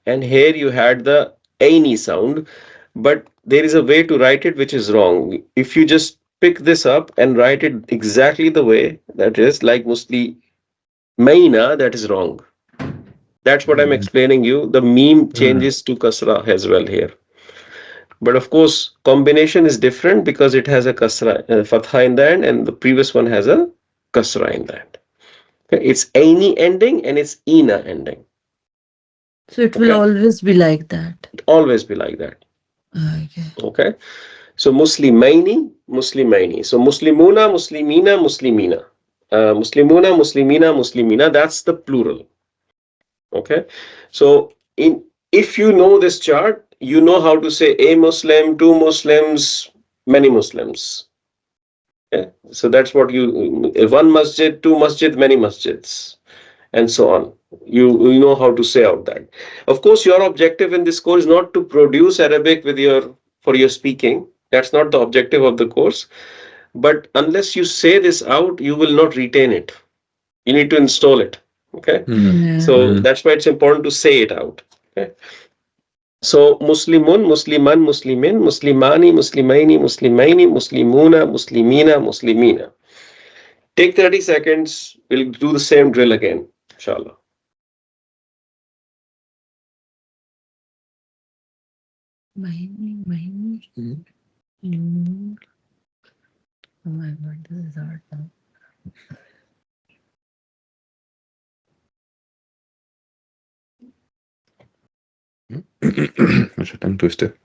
Speaker 1: and here you had the aini sound, but there is a way to write it which is wrong. If you just pick this up and write it exactly the way that is, like Musli Maina, that is wrong. That's what I'm explaining you. The meme changes to kasra as well here. But of course, combination is different because it has a kasra, fatha in the end, and the previous one has a kasra in the end. Okay? It's aini ending and it's ina ending.
Speaker 2: So it will
Speaker 1: Okay?
Speaker 2: always be like that.
Speaker 1: It always be like that.
Speaker 2: Okay.
Speaker 1: Okay? So Muslimaini, Muslimaini. So Muslimuna, Muslimina, Muslimina. Muslimuna, Muslimina, Muslimina. That's the plural. Okay. So in if you know this chart, you know how to say a Muslim, two Muslims, many Muslims. Okay. So that's what you one masjid, two masjid, many masjids, and so on. You know how to say out that. Of course, your objective in this course is not to produce Arabic with your for your speaking. That's not the objective of the course. But unless you say this out, you will not retain it. You need to install it. Okay.
Speaker 2: Yeah.
Speaker 1: So that's why it's important to say it out. Okay. So Muslimun, Musliman, Muslimin, Muslimani, Muslimaini, Muslimaini, Muslimuna, Muslimina, Muslimina. Take 30 seconds. We'll do the same drill again, inshallah.
Speaker 2: Many. Mm. Oh my God, this is hard now.
Speaker 3: What's your tongue twister?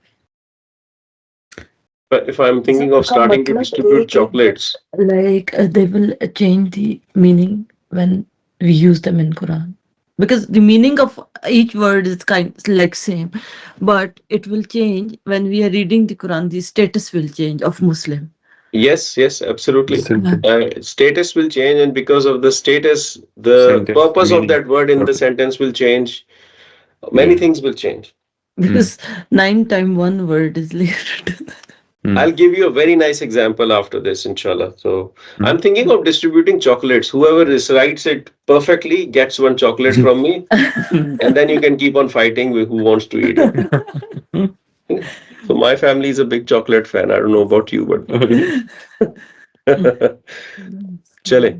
Speaker 1: But if I'm thinking of starting to distribute chocolates,
Speaker 2: Like they will change the meaning when we use them in Quran, because the meaning of each word is kind like same, but it will change when we are reading the Quran. The status will change of Muslim.
Speaker 1: yes, absolutely.
Speaker 3: Simple.
Speaker 1: Status will change, and because of the status, the
Speaker 3: Sentence
Speaker 1: purpose of
Speaker 3: meaning.
Speaker 1: that word in the
Speaker 3: Purpose.
Speaker 1: sentence will change. Many
Speaker 3: Yeah.
Speaker 1: things will change.
Speaker 2: Because 9 times one word is later.
Speaker 1: I'll give you a very nice example after this, inshallah. So
Speaker 3: Mm.
Speaker 1: I'm thinking of distributing chocolates. Whoever writes it perfectly gets one chocolate from me, and then you can keep on fighting with who wants to eat it. So my family is a big chocolate fan. I don't know about you, but chale.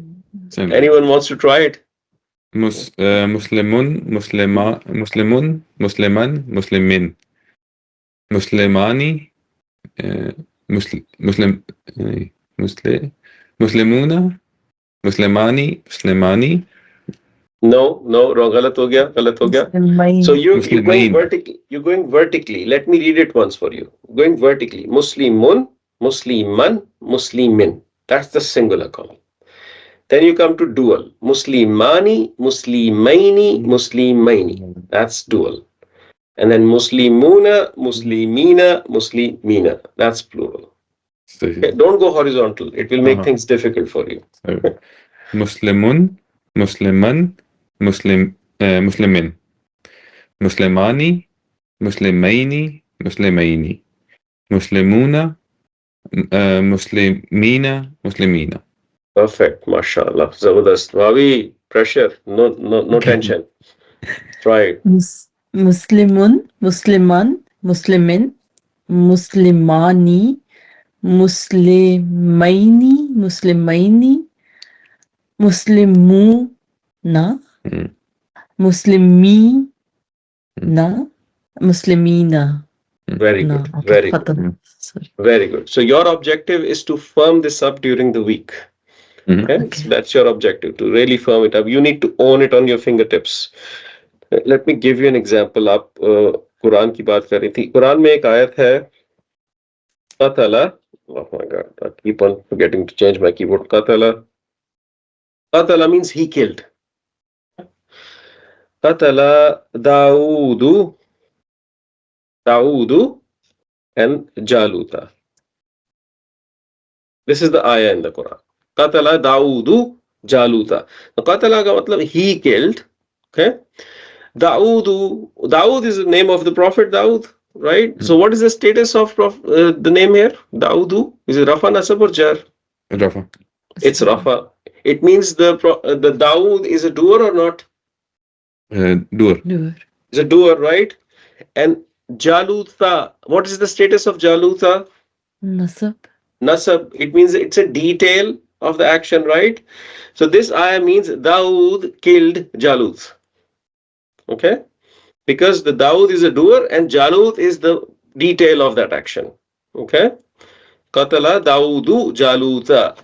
Speaker 3: Same.
Speaker 1: Anyone wants to try it?
Speaker 3: Muslimun, Muslimun, Musliman, Muslimin, Muslimani, Muslim, Muslimuna, Muslimani, Muslimani,
Speaker 1: No, wrong. गलत हो गया, गलत हो गया. So you're going
Speaker 3: Muslimain.
Speaker 1: vertically. You're going vertically. Let me read it once for you. Going vertically. Muslimun, Musliman, Muslimin. That's the singular column. Then you come to dual. Muslimani, Muslimaini, Muslimaini. That's dual. And then Muslimuna, Muslimina, Muslimina. That's plural. Okay, don't go horizontal. It will make things difficult for you.
Speaker 3: Muslimun, Musliman, Muslimin, Muslimani, Muslimaini, Muslimaini, Muslimuna, Muslimina, Muslimina.
Speaker 1: Perfect. MashaAllah. Zabardast. Ravi, pressure. No tension. Try it.
Speaker 2: Muslimun, Musliman, Muslimin, Muslimani, Muslimaini, Muslimaini, Muslimu na,
Speaker 3: Hmm.
Speaker 2: Muslimi na, Muslimina
Speaker 1: Very
Speaker 2: na.
Speaker 1: good.
Speaker 2: Okay,
Speaker 1: Very good.
Speaker 2: khatam. Sorry.
Speaker 1: Very good. So your objective is to firm this up during the week.
Speaker 3: Hmm.
Speaker 1: Okay?
Speaker 2: Okay.
Speaker 1: So that's your objective, to really firm it up. You need to own it on your fingertips. Let me give you an example. आप कुरान की बात कर रही थी. कुरान में एक आयत है, qatala. Oh my God, I keep on forgetting to change my keyboard. Qatala. Qatala means he killed. Qatala Daudu. Daudu and Jaluta. This is the ayah in the Quran. Qatala Daudu Jaluta. Now, Qatala का मतलब he killed. Okay. Daud is the name of the Prophet Daud, right? So what is the status of the name here? Daudu? Is it Rafa, Nasab or Jar?
Speaker 3: Rafa.
Speaker 1: It's Rafa. It means the Daud is a doer or not?
Speaker 3: Doer.
Speaker 2: Doer.
Speaker 1: Is a doer, right? And Jalutha, what is the status of Jalutha?
Speaker 2: Nasab.
Speaker 1: Nasab. It means it's a detail of the action, right? So this ayah means Daud killed Jalut. Okay? Because the Daud is a doer and Jalut is the detail of that action. Okay? Qatala Daudu Jaluta.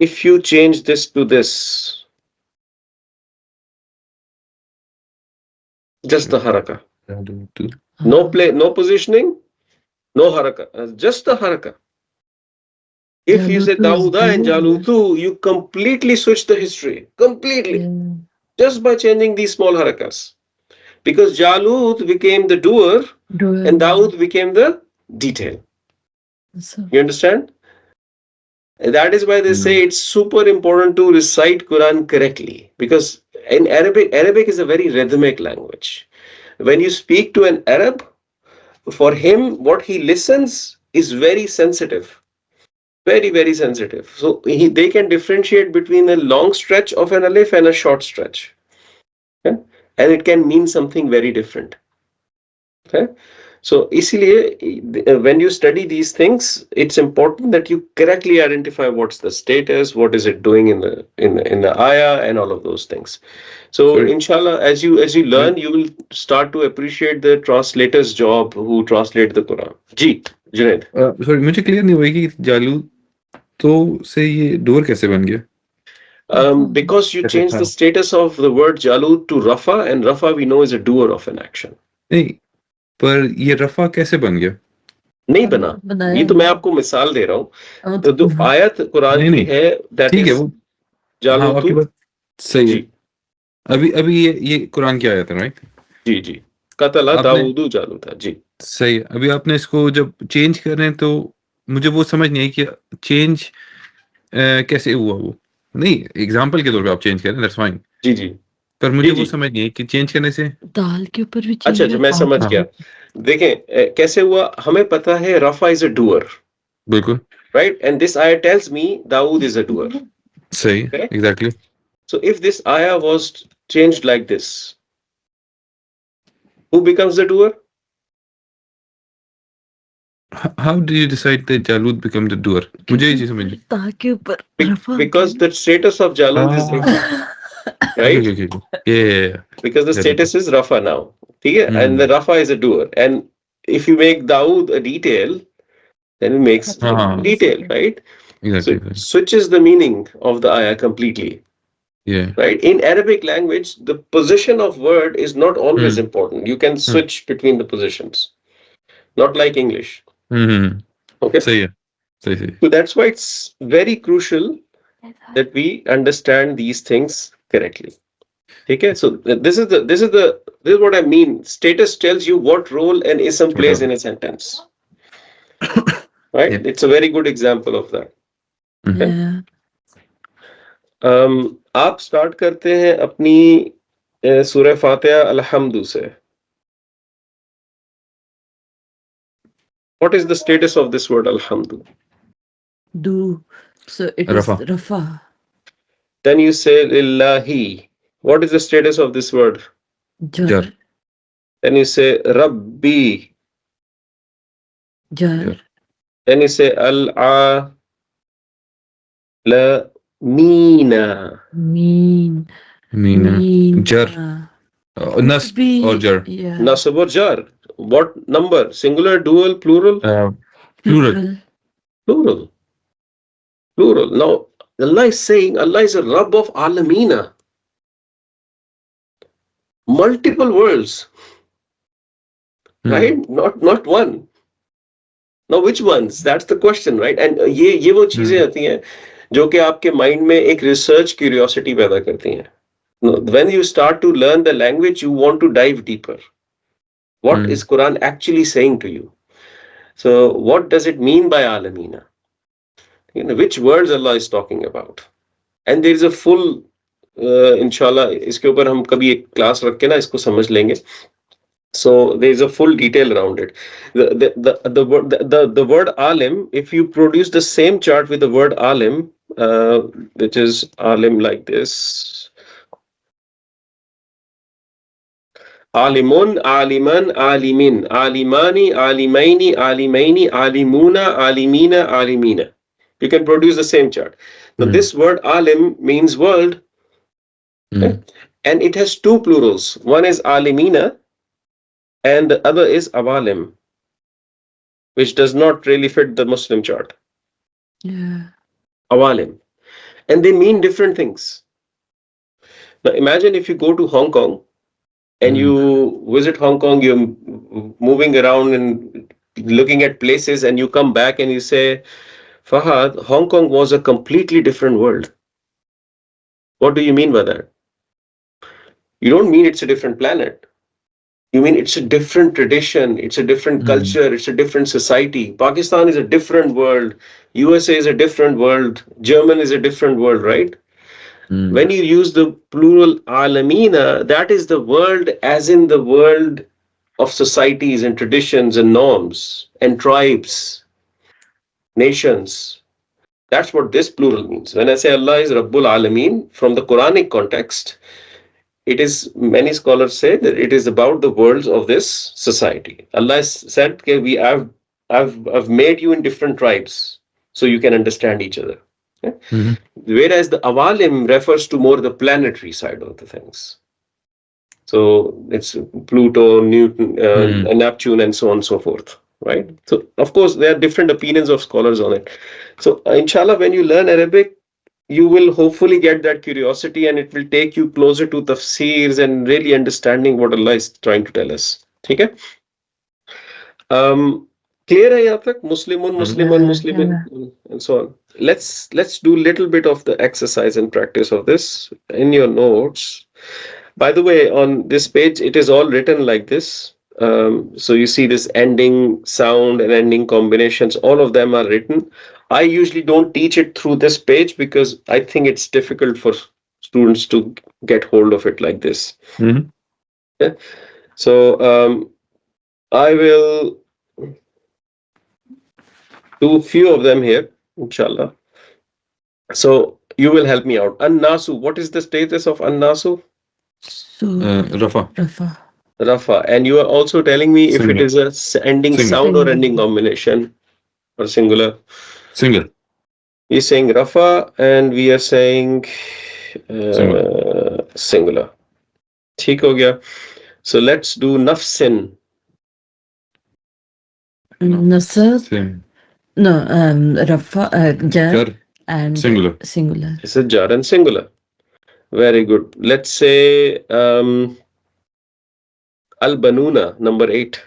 Speaker 1: If you change this to this, just the haraka. No play, no positioning, no haraka. Just the haraka. If you say
Speaker 2: Jalutu is
Speaker 1: Dauda and
Speaker 2: doer.
Speaker 1: Jalutu, you completely switch the history. Completely.
Speaker 2: Yeah.
Speaker 1: Just by changing these small harakas. Because Jalut became the doer
Speaker 2: Doer.
Speaker 1: and Daud became the detail.
Speaker 2: Nasab.
Speaker 1: You understand? That is why they say it's super important to recite Quran correctly. Because in Arabic is a very rhythmic language. When you speak to an Arab, for him, what he listens is very sensitive. Very, very sensitive. So they can differentiate between a long stretch of an alif and a short stretch. Okay? And it can mean something very different. Okay? So इसीलिए when you study these things, it's important that you correctly identify what's the status, what is it doing in the ayah, and all of those things. So
Speaker 3: Sorry.
Speaker 1: inshallah, as you learn, you will start to appreciate the translator's job who translate the Quran. जी, Junaid.
Speaker 3: Sorry मुझे clear नहीं हुआ कि जालू तो से ये door कैसे बन गया
Speaker 1: Because you change the status of the word Jalut to Rafa, and Rafa we know is a doer of an action.
Speaker 3: नहीं पर ये रफा कैसे बन गया
Speaker 1: नहीं बना.
Speaker 2: बनाया
Speaker 1: ये तो मैं
Speaker 2: नहीं.
Speaker 1: आपको मिसाल दे रहा हूँ.
Speaker 2: अब
Speaker 1: तो जो आयत कुरान
Speaker 3: नहीं
Speaker 1: की
Speaker 3: नहीं
Speaker 1: है, that
Speaker 3: ठीक है
Speaker 1: is
Speaker 3: वो हाँ
Speaker 1: जालूतु.
Speaker 3: आपकी बात सही है
Speaker 1: जी
Speaker 3: अभी अभी ये कुरान की आयत है राइट
Speaker 1: जी जी. कतला
Speaker 3: आपने
Speaker 1: दाऊदु जालूता. जी
Speaker 3: सही है अभी आपने इसको जब चेंज कर रहे हैं तो मुझे वो समझ नहीं आई कि चेंज कैसे हुआ वो नहीं एग्जांपल के तौर पे आप चेंज करें दैट्स फाइन
Speaker 1: जी जी
Speaker 3: पर
Speaker 1: जी
Speaker 3: मुझे वो
Speaker 1: जी.
Speaker 3: समझ नहीं आई कि चेंज करने से
Speaker 2: दाल के ऊपर भी
Speaker 1: अच्छा
Speaker 2: चेंज
Speaker 1: अच्छा, मैं
Speaker 2: होता
Speaker 1: समझ
Speaker 3: हाँ
Speaker 1: गया. देखें कैसे हुआ. हमें पता है रफा इज अ डूअर,
Speaker 3: बिल्कुल
Speaker 1: right? And this ayah tells me Dawood is a doer.
Speaker 3: सही
Speaker 1: Okay?
Speaker 3: Exactly
Speaker 1: So if this ayah was changed like this, who becomes the doer?
Speaker 3: How do you decide that जालूद become the doer मुझे ये चीज समझ नहीं
Speaker 2: ता के ऊपर रफा आ
Speaker 1: Because
Speaker 2: गया.
Speaker 1: the status of Jalud is Rafa,
Speaker 3: okay
Speaker 1: right?
Speaker 3: Okay okay ये
Speaker 1: Because the status is Rafa now. ठीक है? And the
Speaker 3: hmm
Speaker 1: Rafa is a doer. And if you make Dawood a detail, then it makes
Speaker 3: हाँ
Speaker 1: Rafa
Speaker 3: हाँ
Speaker 1: a detail, right? So
Speaker 3: exactly
Speaker 1: it switches the meaning of the ayah completely.
Speaker 3: ये
Speaker 1: Right? In Arabic language, the position of word is not always important. You can
Speaker 3: hmm
Speaker 1: switch between the positions, not like English.
Speaker 3: Hmm
Speaker 1: Okay?
Speaker 3: सही है सही सही
Speaker 1: So that's why it's very crucial that we understand these things correctly. Okay? So this is what I mean. Status tells you what role an ism plays in a sentence. Right?
Speaker 3: Yep.
Speaker 1: It's a very good example of that. Okay?
Speaker 2: Yeah.
Speaker 1: आप start करते हैं अपनी सूरह फातिहा अल-हम्दु से. What is the status of this word Alhamdu?
Speaker 2: Do. So it is
Speaker 3: रफा
Speaker 2: Rafa.
Speaker 1: Then you say Lillahi. What is the status of this word?
Speaker 2: Jar.
Speaker 3: जर
Speaker 1: Then you say Rabbi.
Speaker 2: Jar.
Speaker 3: जर
Speaker 1: Then you say Al-A. La. Meena.
Speaker 2: Mean.
Speaker 3: Mean. Jar.
Speaker 2: Mean.
Speaker 3: Nas
Speaker 2: Could
Speaker 3: or
Speaker 2: be,
Speaker 3: jar.
Speaker 2: yeah.
Speaker 1: Nasab or jar. What number? Singular, dual, plural?
Speaker 3: Plural.
Speaker 2: Plural.
Speaker 1: Plural. Plural. Now, Allah is saying Allah is a Rabb of Alamina. Multiple worlds,
Speaker 3: Hmm.
Speaker 1: right? Not one. Now, which ones? That's the question, right? And ये वो चीजें
Speaker 3: Hmm.
Speaker 1: आती हैं जो कि आपके mind में एक रिसर्च क्यूरियोसिटी पैदा करती हैं. When you start to learn the language, you want to dive deeper. What
Speaker 3: Hmm.
Speaker 1: is Quran actually saying to you? So, what does it mean by Alamina? Which words Allah is talking about? And there is a full, इंशाल्लाह इसके ऊपर हम कभी एक class रख के ना इसको समझ लेंगे. So there is a full detail around it. The word alim, if you produce the same chart with the word alim, which is alim like this, alimun, aliman, alimin, alimani, alimaini, alimaini, alimuna, alimina, alimina. You can produce the same chart. Now
Speaker 3: Hmm.
Speaker 1: this word alim means world, okay?
Speaker 3: Hmm.
Speaker 1: And it has two plurals. One is alimina and the other is awalim, which does not really fit the Muslim chart.
Speaker 2: Yeah.
Speaker 1: Awalim. And they mean different things. Now imagine if you go to Hong Kong and
Speaker 3: Hmm.
Speaker 1: you visit Hong Kong, you're moving around and looking at places, and you come back and you say, Fahad, Hong Kong was a completely different world. What do you mean by that? You don't mean it's a different planet. You mean it's a different tradition, it's a different
Speaker 3: Hmm.
Speaker 1: culture, it's a different society. Pakistan is a different world. USA is a different world. German is a different world, right?
Speaker 3: Hmm.
Speaker 1: When you use the plural alamina, that is the world as in the world of societies and traditions and norms and tribes, nations. That's what this plural means. When I say Allah is Rabbul Alameen, from the Quranic context, it is, many scholars say that it is about the worlds of this society. Allah said, okay, I've made you in different tribes so you can understand each other. Okay?
Speaker 3: Hmm.
Speaker 1: Whereas the awalim refers to more the planetary side of the things. So it's Pluto, Newton,
Speaker 3: Hmm.
Speaker 1: Neptune, and so on and so forth, right? So of course there are different opinions of scholars on it. So inshallah, when you learn Arabic, you will hopefully get that curiosity, and it will take you closer to tafsirs and really understanding what Allah is trying to tell us. Okay? Um, clear है यहाँ तक? Muslimun,
Speaker 3: Hmm.
Speaker 1: Musliman,
Speaker 2: Yeah.
Speaker 1: Muslimin,
Speaker 2: Yeah.
Speaker 1: and so on. Let's do a little bit of the exercise and practice of this in your notes. By the way, on this page, it is all written like this. So you see this ending sound and ending combinations, all of them are written. I usually don't teach it through this page because I think it's difficult for students to get hold of it like this.
Speaker 3: Hmm.
Speaker 1: Yeah? So I will do a few of them here, inshallah. So you will help me out. An-Nasu, what is the status of An-Nasu?
Speaker 2: So,
Speaker 3: Rafa.
Speaker 2: Rafa.
Speaker 1: Rafa. And you are also telling me if it
Speaker 3: Single.
Speaker 1: is a ending
Speaker 3: Single.
Speaker 1: sound or ending
Speaker 2: Single.
Speaker 1: combination or singular.
Speaker 3: Single.
Speaker 1: He's saying Rafa and we are saying
Speaker 3: Single.
Speaker 1: singular. ठीक हो गया. So let's do nafsin.
Speaker 2: Nasr.
Speaker 3: Same.
Speaker 2: No, Rafa, Jar,
Speaker 3: Jar.
Speaker 2: and
Speaker 3: Singular.
Speaker 2: singular.
Speaker 1: This is jar and singular. Very good. Let's say al-banuna, number 8.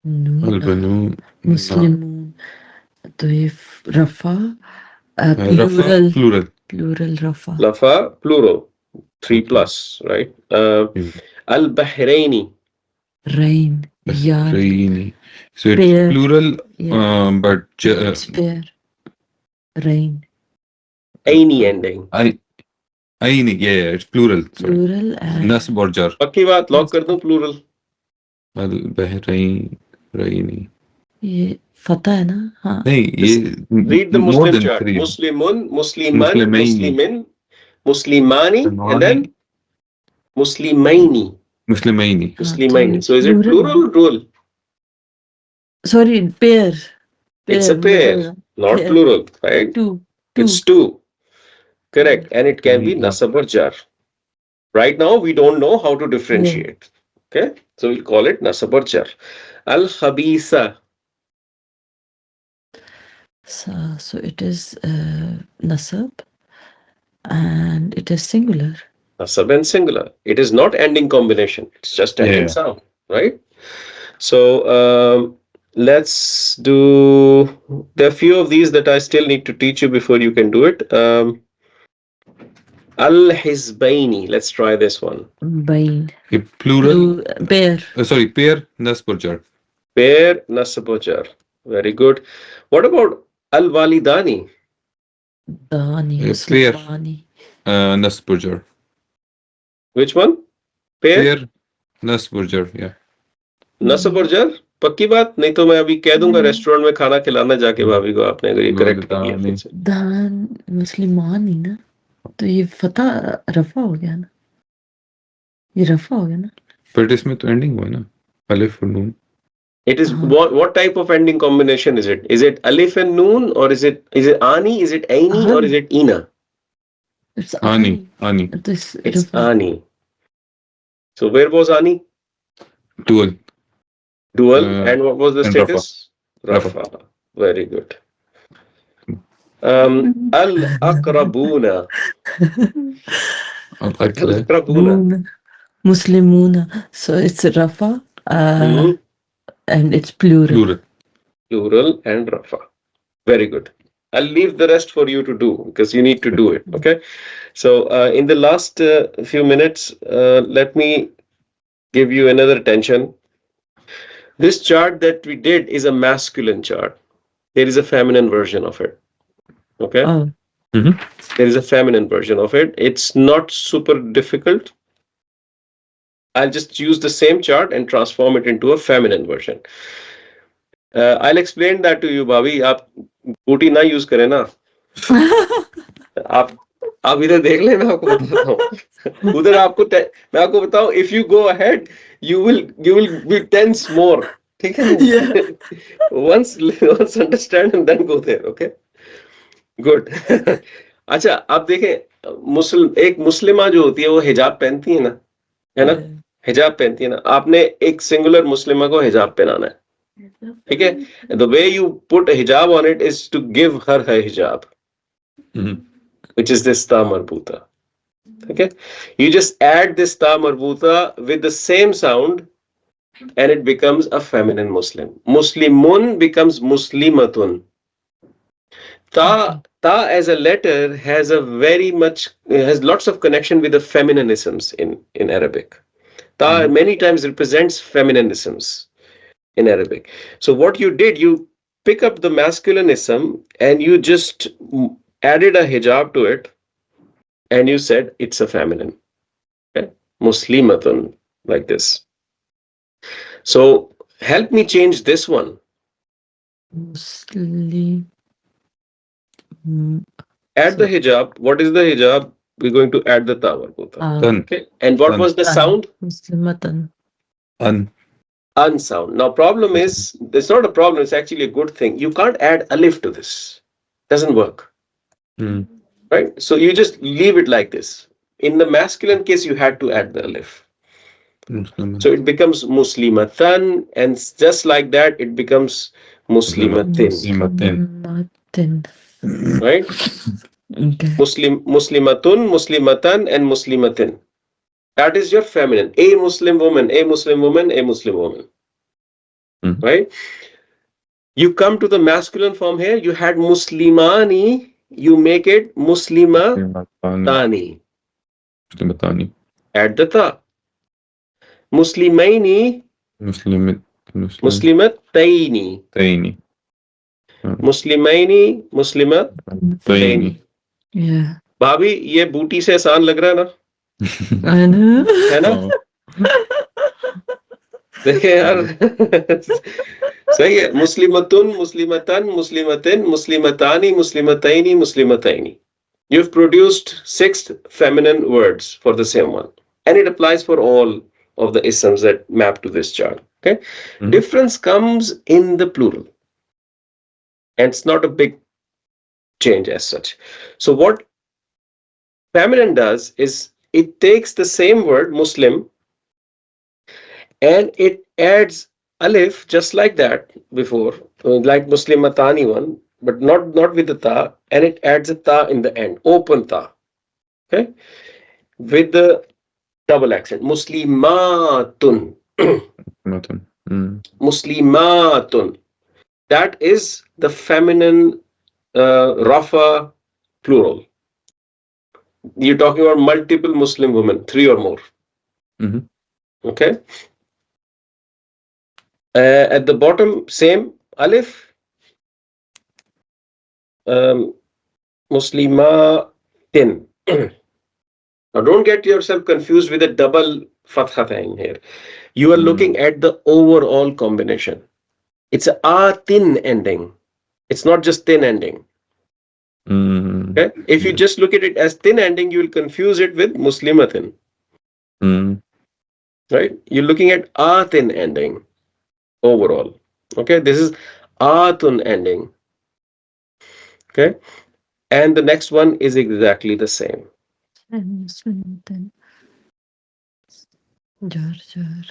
Speaker 2: Noon,
Speaker 3: Al-Banu.
Speaker 2: Muslimun. तो ये Rafa,
Speaker 3: Rafa.
Speaker 2: plural,
Speaker 3: Plural.
Speaker 2: plural Rafa.
Speaker 1: Lafa, plural. 3
Speaker 3: Okay.
Speaker 1: plus, right?
Speaker 3: Hmm.
Speaker 1: Al-bahraini.
Speaker 2: Rain, yard,
Speaker 3: Rainy. So it's
Speaker 2: pair,
Speaker 3: plural,
Speaker 2: yeah,
Speaker 3: but
Speaker 2: it's pair, rain,
Speaker 1: Aini ending.
Speaker 3: Aini. Yeah, it's plural. Sorry.
Speaker 2: plural,
Speaker 3: Nasb
Speaker 2: and
Speaker 3: or jar.
Speaker 1: पक्की बात lock कर दूं plural.
Speaker 3: Al-Bahrain. Rainy.
Speaker 2: ये फता है ना? हाँ.
Speaker 3: नहीं ये
Speaker 1: Read the
Speaker 3: more
Speaker 1: Muslim
Speaker 3: than
Speaker 1: chart.
Speaker 3: 3.
Speaker 1: Muslimun, Musliman,
Speaker 3: Muslimaini.
Speaker 1: Muslimin, Muslimani, and
Speaker 3: Muslimani.
Speaker 1: then Muslimaini.
Speaker 3: Muslimaini.
Speaker 2: हाँ, तो
Speaker 1: Muslimaini.
Speaker 2: ये
Speaker 1: So is it
Speaker 2: plural है.
Speaker 1: plural or dual?
Speaker 2: Sorry, pair,
Speaker 1: It's a
Speaker 2: pair,
Speaker 1: pair,
Speaker 2: middle,
Speaker 1: not
Speaker 2: pair,
Speaker 1: plural, right?
Speaker 2: two.
Speaker 1: It's
Speaker 2: Two.
Speaker 1: two. Correct. And it can be
Speaker 3: Only two.
Speaker 1: nasab or jar. Right now, we don't know how to
Speaker 2: Yeah.
Speaker 1: differentiate. Okay. So we'll call it nasab or jar. Al khabisa.
Speaker 2: So it is nasab and it is singular.
Speaker 1: Nasab and singular. It is not ending combination. It's just ending
Speaker 3: Yeah.
Speaker 1: sound. Right. So let's do. There are few of these that I still need to teach you before you can do it. Al Hizbaini. Let's try this one.
Speaker 2: Bain.
Speaker 3: Okay, plural.
Speaker 2: Pair.
Speaker 3: Sorry, pair, nasb or jar.
Speaker 1: Pair Nasabojar. Very good. What about Al Walidani?
Speaker 2: Dani.
Speaker 3: Pair,
Speaker 2: Muslimani.
Speaker 3: nasb or jar.
Speaker 1: Which one? Pair
Speaker 3: Pair, nasb or jar. Yeah.
Speaker 1: Nasabojar? पक्की बात नहीं तो मैं अभी कह दूंगा restaurant में खाना खिलाना जाके
Speaker 3: हम्म,
Speaker 1: भाभी को आपने अगर ये करेक्ट कर लिया फिर
Speaker 3: वालिदानी.
Speaker 1: से
Speaker 2: दान मुसलमानी ना तो ये फता रफा हो गया ना ये रफा हो गया ना
Speaker 3: But इसमें तो ending हुआ ना. Alif और noon.
Speaker 1: It is
Speaker 2: हाँ
Speaker 1: what type of ending combination is it? Is it alif and noon or is it ani? Is it aini or is
Speaker 2: Ani.
Speaker 1: it ina?
Speaker 2: It's
Speaker 3: Ani.
Speaker 2: Ani.
Speaker 3: Ani.
Speaker 2: This
Speaker 1: It's
Speaker 2: रफा
Speaker 1: ani. So where was ani?
Speaker 3: Dual.
Speaker 1: Dual. And what was the
Speaker 3: And Rafa.
Speaker 1: status? Rafa. Very good. Al aqrabuna. Al
Speaker 3: Al-Akla.
Speaker 1: aqrabuna.
Speaker 2: Muslimuna. So it's Rafa
Speaker 1: Hmm.
Speaker 2: and it's plural.
Speaker 3: Plural.
Speaker 1: Plural and rafa. Very good. I'll leave the rest for you to do because you need to do it. Okay. So in the last few minutes, let me give you another attention. This chart that we did is a masculine chart. There is a feminine version of it. Okay.
Speaker 2: Oh,
Speaker 1: There is a feminine version of it. It's not super difficult. I'll just use the same chart and transform it into a feminine version. I'll explain that to you, Bhavi. आप बूटी ना use करें ना आप आप इधर देख लें मैं आपको बताता हूँ उधर आपको मैं आपको बताऊं if you go ahead you will be tense more ठीक है
Speaker 2: yeah.
Speaker 1: once understand and then go there okay good अच्छा आप देखें एक मुस्लिमा जो होती है वो हिजाब पहनती है ना हिजाब पहनती है ना आपने एक सिंगुलर मुस्लिमा को हिजाब पहनाना है ठीक है the way you put a hijab on it is to give her hijab which is this ta marbuta. Okay, you just add this ta marbuta with the same sound and it becomes a feminine Muslim. Muslimun becomes muslimatun. Ta as a letter has a very much has lots of connection with the feminisms in Arabic. Ta many times represents feminisms in Arabic. So what you did, you pick up the masculinism and you just added a hijab to it and you said it's a feminine. Okay? Muslimatun, like this. So help me change this one.
Speaker 2: Muslim.
Speaker 1: Add the hijab. What is the hijab? We're going to add the tawarbuta.
Speaker 3: Tan.
Speaker 1: Okay. And what was the sound?
Speaker 2: Muslimatan.
Speaker 3: An.
Speaker 1: Unsound. Now problem is, it's not a problem, it's actually a good thing. You can't add alif to this. Doesn't work. Right? So you just leave it like this. In the masculine case, you had to add the alif. So it becomes muslimatan, and just like that, it becomes muslimatin.
Speaker 2: Muslimatin.
Speaker 1: Right?
Speaker 2: Okay.
Speaker 1: Muslimatun, muslimatan, and muslimatin. That is your feminine. A Muslim woman, a Muslim woman, a Muslim woman. Right? You come to the masculine form here, you had muslimani, you make it muslimatani.
Speaker 3: Muslimatani.
Speaker 1: Add the ta. Muslimaini, muslimataini.
Speaker 3: Taini.
Speaker 1: Muslimaini, muslimataini.
Speaker 2: Yeah.
Speaker 1: भाभी ये बूटी से आसान लग रहा है ना
Speaker 2: I know.
Speaker 1: है ना देखिए यार सही है मुस्लिमतुन मुस्लिमतन मुस्लिमतिन मुस्लिमतानी मुस्लिमतैनी मुस्लिमतैनी you've produced 6 feminine words for the same one and it applies for all of the isms that map to this chart okay difference comes in the plural and it's not a big change as such. So what feminine does is it takes the same word Muslim and it adds alif just like that before, like Muslimatani one, but not with the ta, and it adds a ta in the end, open ta, okay, with the double accent, Muslimatun,
Speaker 3: Nothing. Mm.
Speaker 1: Muslimatun. That is the feminine Rafa plural. You're talking about multiple Muslim women, three or more.
Speaker 3: Mhm.
Speaker 1: Okay. At the bottom, same alif, um, Muslimatin. Now, don't get yourself confused with a double fatha thing here. You are looking
Speaker 3: Mm.
Speaker 1: at the overall combination. It's a tin ending. It's not just thin ending.
Speaker 3: Mm.
Speaker 1: Okay. If you
Speaker 3: Yeah.
Speaker 1: just look at it as thin ending, you will confuse it with Muslimatin.
Speaker 3: Mm.
Speaker 1: Right? You're looking at a thin ending overall. Okay. This is atun ending. Okay. And the next one is exactly the same.
Speaker 2: Muslim. Jar, jar.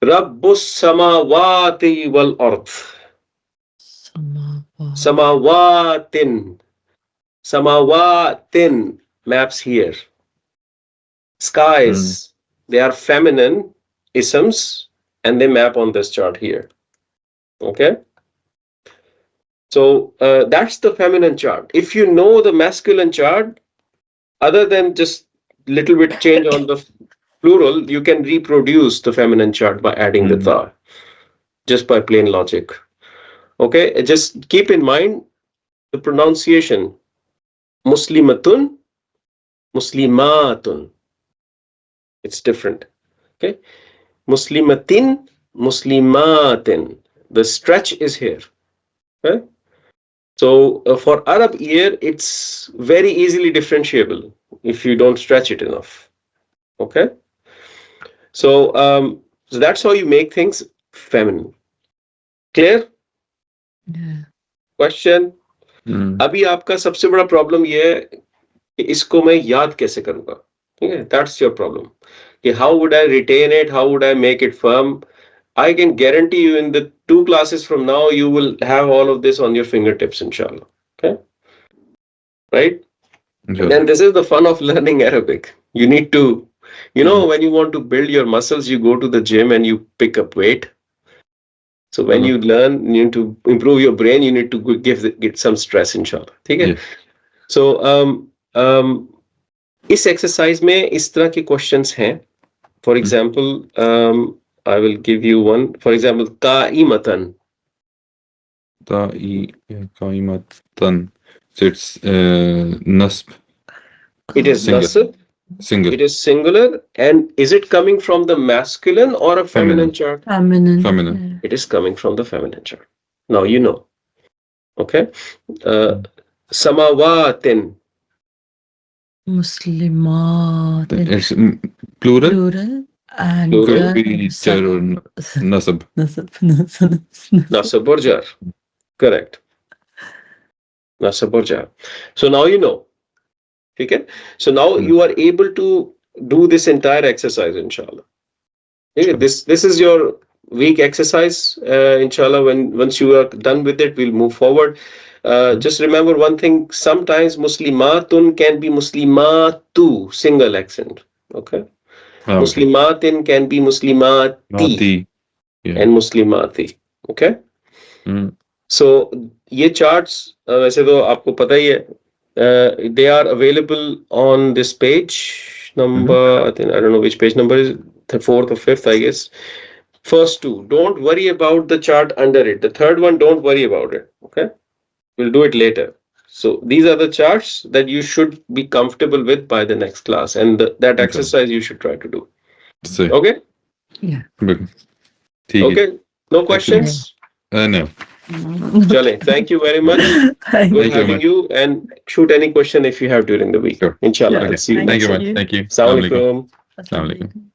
Speaker 1: Rabbus samawati wal ard.
Speaker 2: Samawa.
Speaker 1: Samawatin. Samawatin maps here.
Speaker 3: Mm.
Speaker 1: Skies. They are feminine isms and they map on this chart here. Okay. So that's the feminine chart. If you know the masculine chart, other than just little bit change on the plural, you can reproduce the feminine chart by adding the
Speaker 3: Mm.
Speaker 1: tha, just by plain logic. Okay, just keep in mind the pronunciation. Muslimatun, Muslimatun. It's different. Okay, Muslimatin, Muslimatin. The stretch is here. Okay, so for Arab ear, it's very easily differentiable if you don't stretch it enough. Okay, so so that's how you make things feminine. Clear?
Speaker 2: Yeah.
Speaker 1: Question?
Speaker 3: Mm.
Speaker 1: अभी आपका सबसे बड़ा problem ये है कि इसको मैं याद कैसे करूंगा, ठीक है, दैट्स योर प्रॉब्लम कि how would I retain it, how would I make it firm. I can guarantee you in the 2 classes from now you will have all of this on your fingertips, inshallah. Okay, right? And then
Speaker 3: Inshallah.
Speaker 1: this is the fun of learning Arabic. You need to,
Speaker 3: Mm.
Speaker 1: when you want to build your muscles, you go to the gym and you pick up weight. So when
Speaker 3: Inshallah.
Speaker 1: you learn, you need to improve your brain, you need to get some stress, inshallah. ठीक है?
Speaker 3: Yeah.
Speaker 1: So इस exercise में इस तरह के questions हैं. For
Speaker 3: Mm.
Speaker 1: Example I will give you one. For example काइमतन.
Speaker 3: قائمة. So it's nasb,
Speaker 1: It is
Speaker 3: single,
Speaker 1: nasab.
Speaker 3: single,
Speaker 1: It is singular. And is it coming from the masculine or a feminine
Speaker 3: feminine,
Speaker 1: chart?
Speaker 2: Feminine.
Speaker 3: feminine.
Speaker 2: Yeah.
Speaker 1: It is coming from the feminine chart. Now you know. Okay. Uh,
Speaker 3: Mm.
Speaker 1: Samawatin.
Speaker 2: Muslimatin.
Speaker 3: It's plural.
Speaker 2: Plural. And
Speaker 3: Could
Speaker 1: Plural.
Speaker 3: be jar or nasab.
Speaker 2: Nasab, nasab, nasab.
Speaker 1: Nasab or jar. Correct. Nasab or jar. So now you know. Okay. So now
Speaker 3: Mm.
Speaker 1: you are able to do this entire exercise, inshallah. Okay.
Speaker 3: Inshallah.
Speaker 1: This is your week exercise. Inshallah, when once you are done with it, we'll move forward.
Speaker 3: Mm.
Speaker 1: Just remember one thing. Sometimes Muslimatun can be Muslimatu, single accent. Okay.
Speaker 3: Ah, okay.
Speaker 1: Muslimatin can be Muslimati
Speaker 3: Mati. Yeah.
Speaker 1: and Muslimati. Okay.
Speaker 3: Mm.
Speaker 1: So ये charts वैसे तो आपको पता ही है. They are available on this page
Speaker 3: Mhm.
Speaker 1: number. I think I don't know which page number is the fourth or fifth, I guess. First two, don't worry about the chart under it. The third one, don't worry about it. Okay, we'll do it later. So these are the charts that you should be comfortable with by the next class, and that
Speaker 3: Inshallah.
Speaker 1: exercise you should try to do.
Speaker 3: So,
Speaker 1: Okay,
Speaker 2: Yeah.
Speaker 3: बिल्कुल ठीक है.
Speaker 1: okay. No
Speaker 3: Excellent.
Speaker 1: questions.
Speaker 3: No.
Speaker 1: Chale, thank you very much. Good
Speaker 3: Thank you very
Speaker 1: having
Speaker 3: much.
Speaker 1: you, and shoot any question if you have during the week.
Speaker 3: Sure.
Speaker 1: Inshallah,
Speaker 2: Yeah.
Speaker 1: I'll
Speaker 3: Okay.
Speaker 1: see you
Speaker 3: Thank
Speaker 2: Thank
Speaker 3: you
Speaker 1: next
Speaker 3: much.
Speaker 1: week.
Speaker 2: you.
Speaker 3: Thank you.
Speaker 1: Assalamu
Speaker 3: Assalamu alaikum.
Speaker 1: alaikum.
Speaker 3: Assalamu alaikum.
Speaker 2: Assalamualaikum.